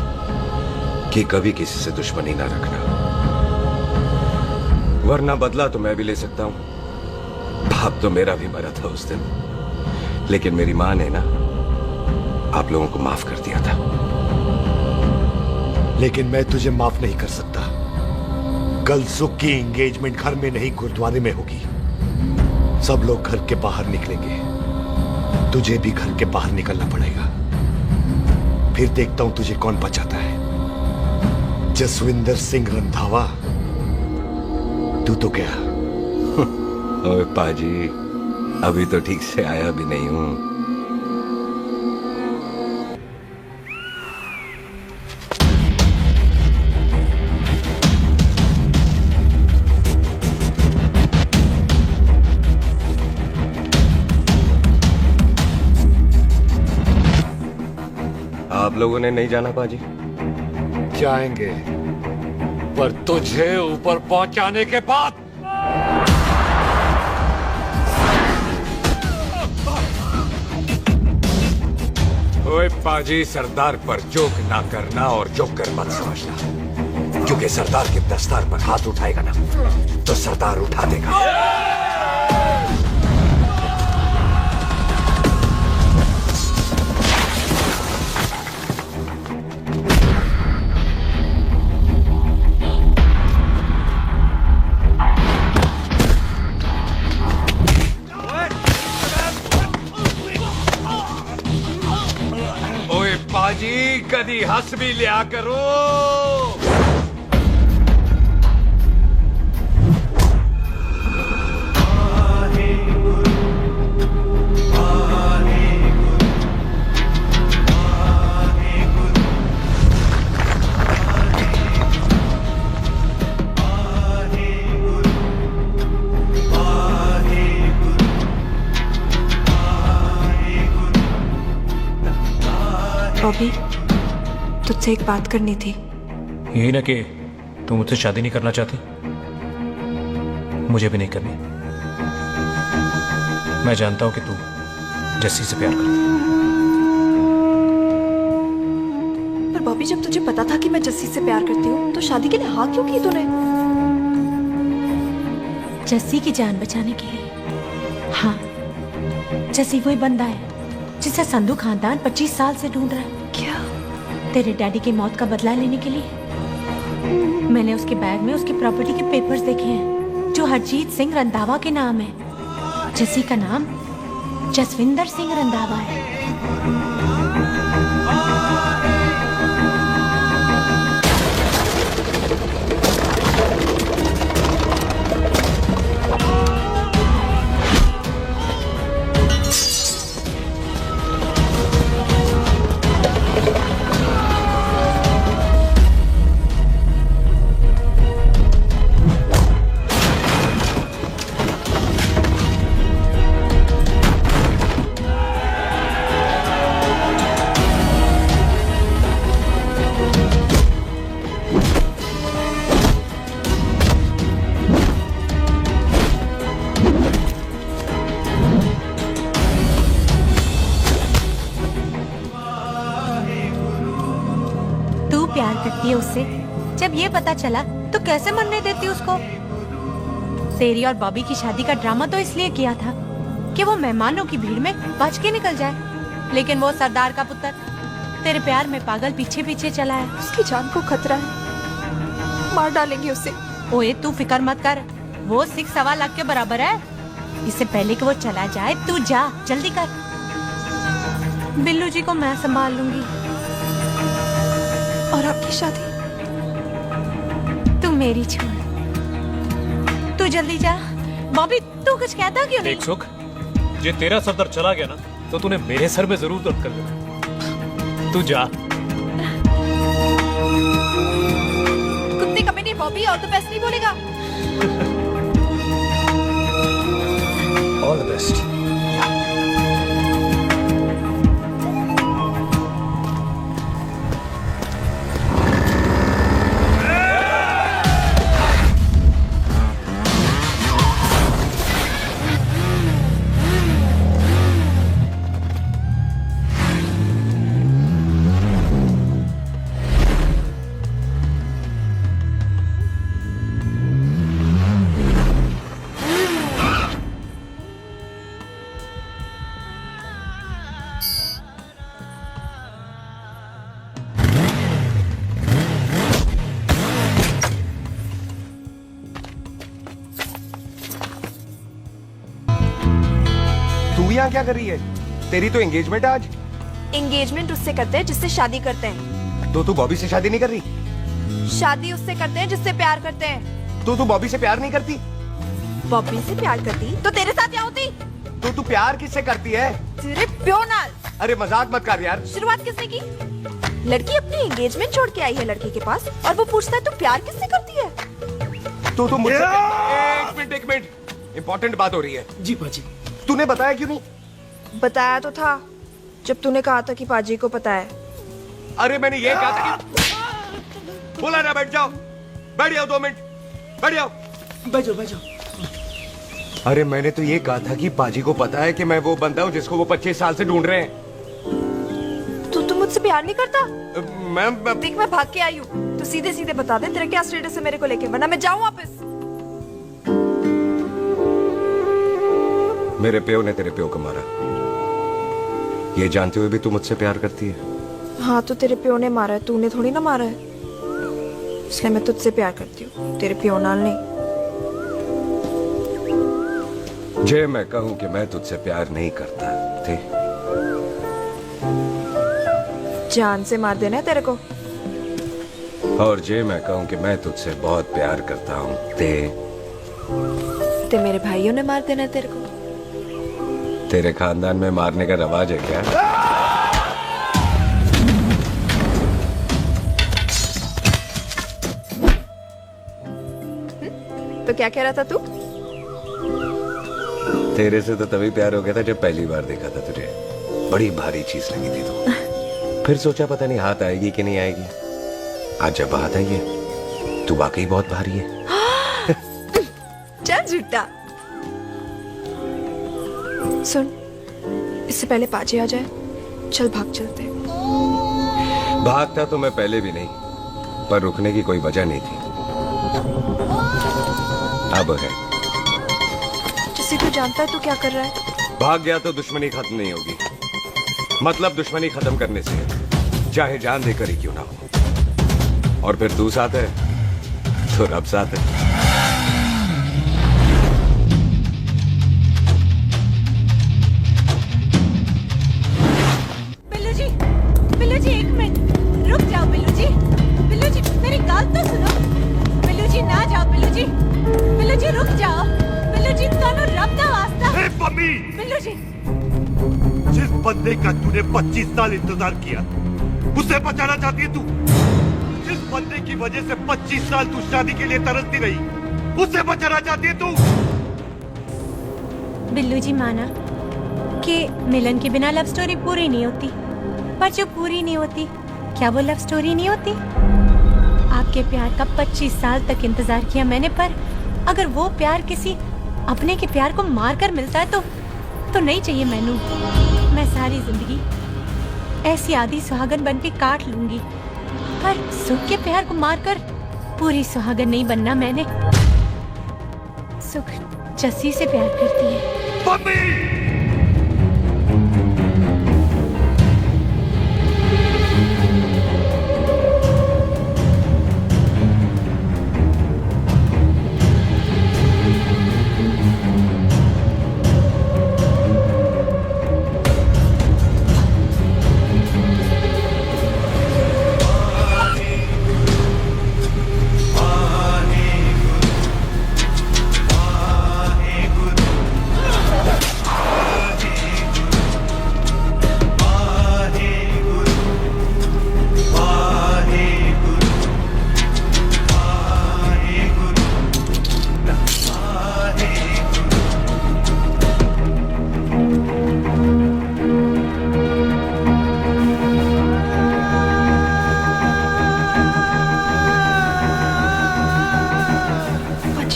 कि कभी किसी से दुश्मनी ना रखना, वरना बदला तो मैं भी ले सकता हूं। बाप तो मेरा भी मरा था उस दिन, लेकिन मेरी माँ ने ना आप लोगों को माफ कर दिया था। लेकिन मैं तुझे माफ नहीं कर सकता। कल सुख की एंगेजमेंट घर में नहीं गुरुद्वारे में होगी। सब लोग घर के बाहर निकलेंगे, तुझे भी घर के बाहर निकलना पड़ेगा। फिर देखता हूं तुझे कौन बचाता है। जसविंदर सिंह रंधावा, तू तो क्या? ओए पाजी, अभी तो ठीक से आया भी नहीं हूं। आप लोगों ने नहीं जाना पाजी? जाएंगे, पर तुझे ऊपर पहुंचाने के बाद। ओए पाजी, सरदार पर जोक ना करना और जोकर मत समझना, क्योंकि सरदार के दस्तार पर हाथ उठाएगा ना तो सरदार उठा देगा। पाजी कदी हंस भी लिया करो। बॉबी, तुझसे एक बात करनी थी। यही ना कि तुम मुझसे शादी नहीं करना चाहती, मुझे भी नहीं करनी। मैं जानता हूं कि तू जस्सी से प्यार करती है। पर बॉबी, जब तुझे पता था कि मैं जस्सी से प्यार करती हूँ तो शादी के लिए हाँ क्यों की तूने? जस्सी की जान बचाने के लिए। हाँ, जस्सी वही बंदा है जिसे संधू खानदान 25 साल से ढूंढ रहा है। क्या? तेरे डैडी की मौत का बदला लेने के लिए। मैंने उसके बैग में उसकी प्रॉपर्टी के पेपर्स देखे हैं जो हरजीत सिंह रंधावा के नाम है। जस्सी का नाम जसविंदर सिंह रंधावा है। प्यार करती है उससे। जब ये पता चला तो कैसे मरने देती उसको? तेरी और बॉबी की शादी का ड्रामा तो इसलिए किया था कि वो मेहमानों की भीड़ में बच के निकल जाए, लेकिन वो सरदार का पुत्र तेरे प्यार में पागल पीछे पीछे चला है। उसकी जान को खतरा है, मार डालेंगे उसे। ओए तू फिक्र मत कर, वो 6.25 लाख के बराबर है। इससे पहले कि वो चला जाए तू जा, जल्दी कर। बिल्लू जी को मैं संभाल लूंगी। और आपकी शादी? तू मेरी छोड़, तू जल्दी जा। बॉबी तू कुछ कहता क्यों नहीं? देख सुख, ये तेरा सरदार चला गया ना तो तूने मेरे सर में जरूर दर्द कर देना। तू जा। कुत्ते कमीने बॉबी, और तो पैसे नहीं बोलेगा। All the best. तू यहाँ क्या कर रही है? तेरी तो एंगेजमेंट है आज। एंगेजमेंट उससे करते हैं जिससे शादी करते हैं। तो तू बॉबी से शादी नहीं कर रही? शादी उससे करते हैं जिससे प्यार करते हैं। तो तू बॉबी से प्यार नहीं करती? बॉबी से प्यार करती तो तेरे साथ क्या होती? तो तू प्यार किससे करती है? तेरे प्यो नाल। अरे मजाक मत कर यार। शुरुआत किसने की? लड़की अपनी एंगेजमेंट छोड़ के आई है लड़के के पास और वो पूछता है तू प्यार किससे करती है? तो मुझसे एक मिनट इम्पोर्टेंट बात हो रही है। जी पाजी। तूने बताया क्यों नहीं? बताया तो था जब तूने कहा था कि पाजी को पता है। अरे मैंने ये कहा था कि बोला ना बैठ जाओ 2 मिनट बैठ जाओ। बैठ जाओ। अरे मैंने तो ये कहा था कि पाजी को पता है कि मैं वो बंदा हूँ जिसको वो 25 साल से ढूंढ रहे हैं। तू मुझसे प्यार नहीं करता? मैम देख मैं भाग के आई हूँ, तो सीधे सीधे बता दे तेरा क्या स्टेटस है मेरे को लेके, वरना मैं जाऊँ वापस। मेरे प्यो ने तेरे प्यो को मारा, ये जानते हुए भी तू मुझसे प्यार करती है? हाँ तो तेरे प्यो ने मारा है, तूने थोड़ी ना मारा है, इसलिए मैं तुझसे प्यार करती हूँ, तेरे प्यो नाल नहीं। जे मैं कहूँ कि मैं तुझसे प्यार नहीं करता थे, जान से मार देना है तेरे को। और जे मैं कहूँ कि मैं तुझसे बहुत प्यार करता हूँ ते मेरे भाइयों ने मार देना है तेरे को। तेरे खानदान में मारने का रवाज है क्या? तो क्या कह रहा था तू? तेरे से तो तभी प्यार हो गया था जब पहली बार देखा था तुझे, बड़ी भारी चीज लगी थी तू। फिर सोचा पता नहीं हाथ आएगी कि नहीं आएगी, आज जब हाथ आई है तू वाकई बहुत भारी है। चल झूठा। सुन, इससे पहले पाजी आ जाए, चल भाग चलते। भागता तो मैं पहले भी नहीं, पर रुकने की कोई वजह नहीं थी, अब है। जिसे तू जानता है तू क्या कर रहा है? भाग गया तो दुश्मनी खत्म नहीं होगी, मतलब दुश्मनी खत्म करने से चाहे जान देकर ही क्यों ना हो। और फिर तू साथ है तो रब साथ है। बिल्लू जी 1 मिनट रुक जाओ। बिल्लू जी मेरी बात तो सुनो। बिल्लू जी ना जाओ। बिल्लू जी रुक जाओ। बिल्लू जी दोनों रब दा वास्ता। बिल्लू जी, जिस बंदे का तूने 25 साल इंतजार किया उसे बचाना चाहती है तू? जिस बंदे की वजह से 25 साल तू शादी के लिए तरसती रही उसे बचाना चाहती है तू? बिल्लू जी माना कि मिलन के बिना लव स्टोरी पूरी नहीं होती, पर जो पूरी नहीं होती क्या वो लव स्टोरी नहीं होती? आपके प्यार का 25 साल तक इंतजार किया मैंने, पर अगर वो प्यार किसी अपने के प्यार को मार कर मिलता है तो नहीं चाहिए मैनू। मैं सारी जिंदगी ऐसी आधी सुहागन बन के काट लूंगी, पर सुख के प्यार को मारकर पूरी सुहागन नहीं बनना मैंने। सुख जस्सी से प्यार करती है।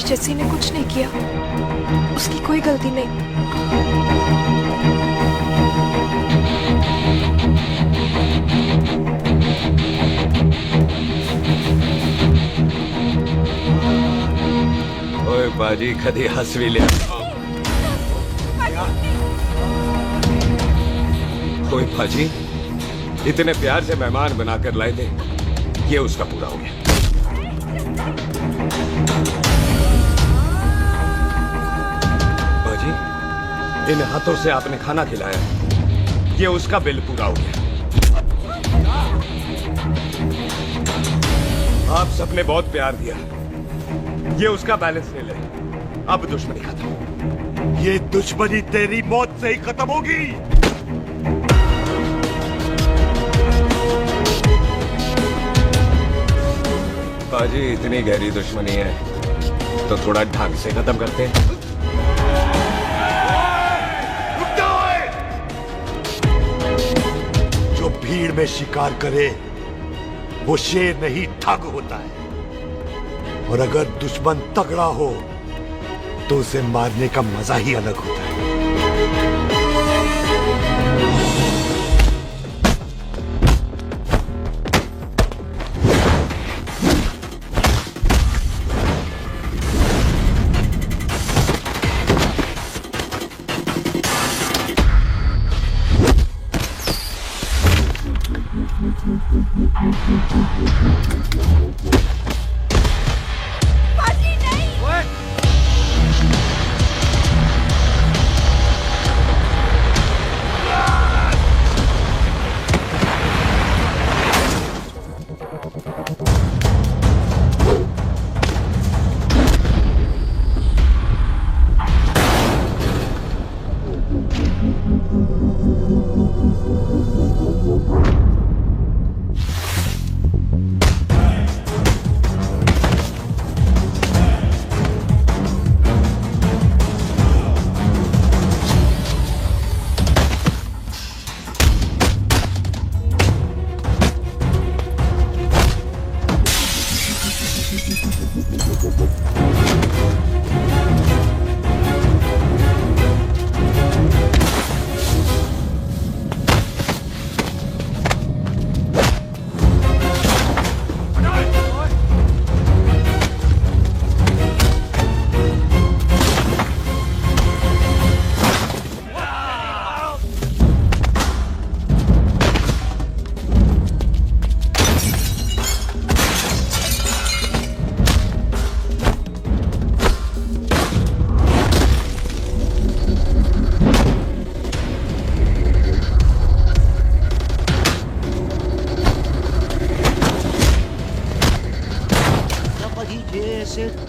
जस्सी ने कुछ नहीं किया, उसकी कोई गलती नहीं। ओए बाजी कदी हंस भी लिया। ओए बाजी इतने प्यार से मेहमान बनाकर लाए थे, ये उसका पूरा हो गया। इन हाथों से आपने खाना खिलाया, ये उसका बिल पूरा हो गया। आप सबने बहुत प्यार दिया, ये उसका बैलेंस ले ले। अब दुश्मनी खत्म। ये दुश्मनी तेरी मौत से ही खत्म होगी। पाजी, इतनी गहरी दुश्मनी है तो थोड़ा ढंग से खत्म करते हैं। जो भीड़ में शिकार करे वो शेर नहीं ठग होता है, और अगर दुश्मन तगड़ा हो तो उसे मारने का मजा ही अलग होता है।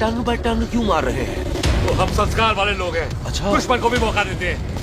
टन बाय टन क्यों मार रहे हैं? तो हम संस्कार वाले लोग हैं। अच्छा। दुश्मन को भी मौका देते हैं।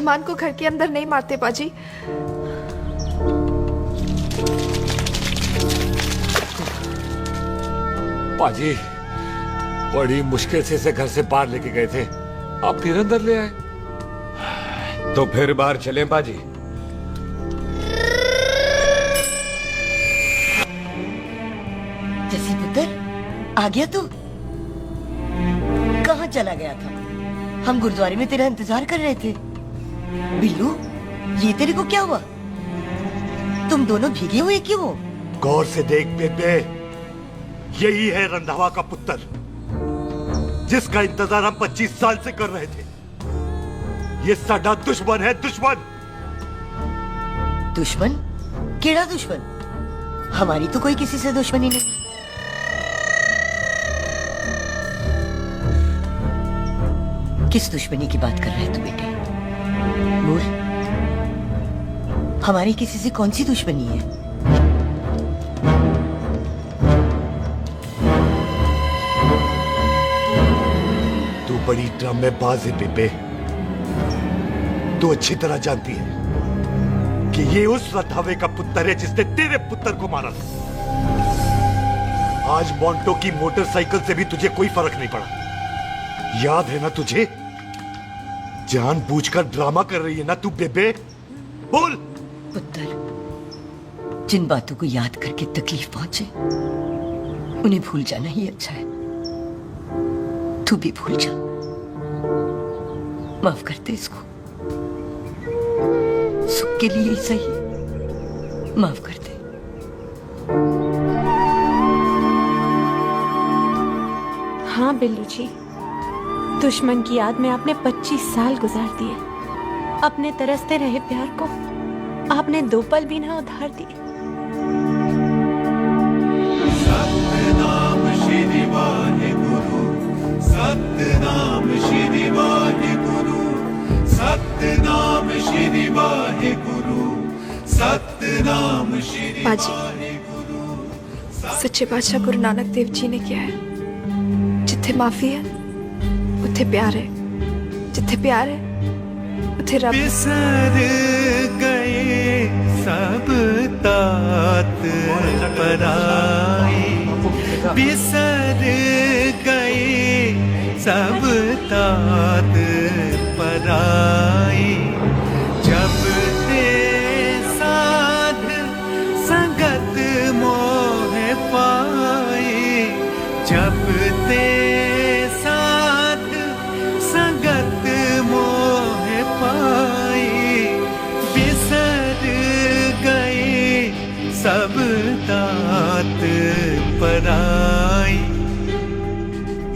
मेहमान को घर के अंदर नहीं मारते पाजी। पाजी बड़ी मुश्किल से इसे घर से बाहर लेके गए थे, आप फिर अंदर ले आए। तो फिर बाहर चलें पाजी। जसी पुत्र, आ गया तू? कहाँ चला गया था? हम गुरुद्वारे में तेरा इंतजार कर रहे थे। बिल्लू, ये तेरे को क्या हुआ? तुम दोनों भीगे हुए क्यों हो? गौर से देख बेबे, यही है रंधावा का पुत्र, जिसका इंतजार हम 25 साल से कर रहे थे। ये साडा दुश्मन है, दुश्मन। दुश्मन? केड़ा दुश्मन? हमारी तो कोई किसी से दुश्मनी नहीं। किस दुश्मनी की बात कर रहे तू बेटे? बोल, हमारी किसी से कौन सी दुश्मनी है? तू बड़ी ड्रामेबाज है बेबे। तू अच्छी तरह जानती है कि ये उस रंधावे का पुत्र है जिसने तेरे पुत्र को मारा था। आज मॉन्टो की मोटरसाइकिल से भी तुझे कोई फर्क नहीं पड़ा। याद है ना तुझे? जानबूझकर ड्रामा कर रही है ना तू बेबे? बोल। पुत्र, जिन बातों को याद करके तकलीफ पहुंचे उन्हें भूल जाना ही अच्छा है। तू भी भूल जा। माफ कर दे इसको। सुख के लिए ही सही, माफ कर दे। हाँ बिल्लू जी, दुश्मन की याद में आपने 25 साल गुजार दिए। अपने तरसते रहे प्यार को आपने 2 पल भी ना उधार दिए। सतनाम श्री वाहेगुरु, सतनाम श्री वाहेगुरु, सतनाम श्री वाहेगुरु, सतनाम श्री पाजी, सच्चे बादशाह गुरु नानक देव जी ने किया है, जिथे माफी है उथे प्यार है, जिथे प्यार है उथे रब। बिसर गए सब तात पराए, बिसर गए सब तात पराए। जब ते साथ संगत मोह पाए, जब ते साथ संगत मोह पाए, बिसर गए सब तात पराए।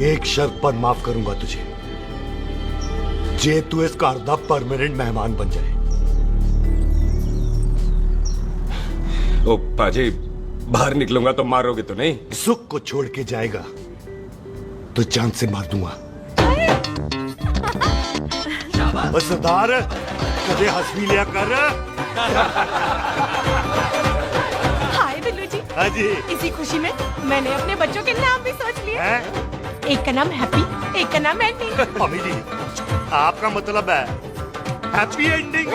एक शर्त पर माफ करूंगा तुझे, जे तू इस घर दा परमानेंट मेहमान बन जाए। ओ पाजी, बाहर निकलूंगा तो मारोगे तो नहीं? सुख को छोड़ के जाएगा तो जान से मार दूंगा। सरदार, कदे हंस भी लिया कर। हाय बिल्लू जी। हाँ जी। इसी खुशी में मैंने अपने बच्चों के नाम भी सोच लिए। एक का नाम हैप्पी, एक का नाम एंडी। अभी जी, आपका मतलब है हैप्पी एंडिंग।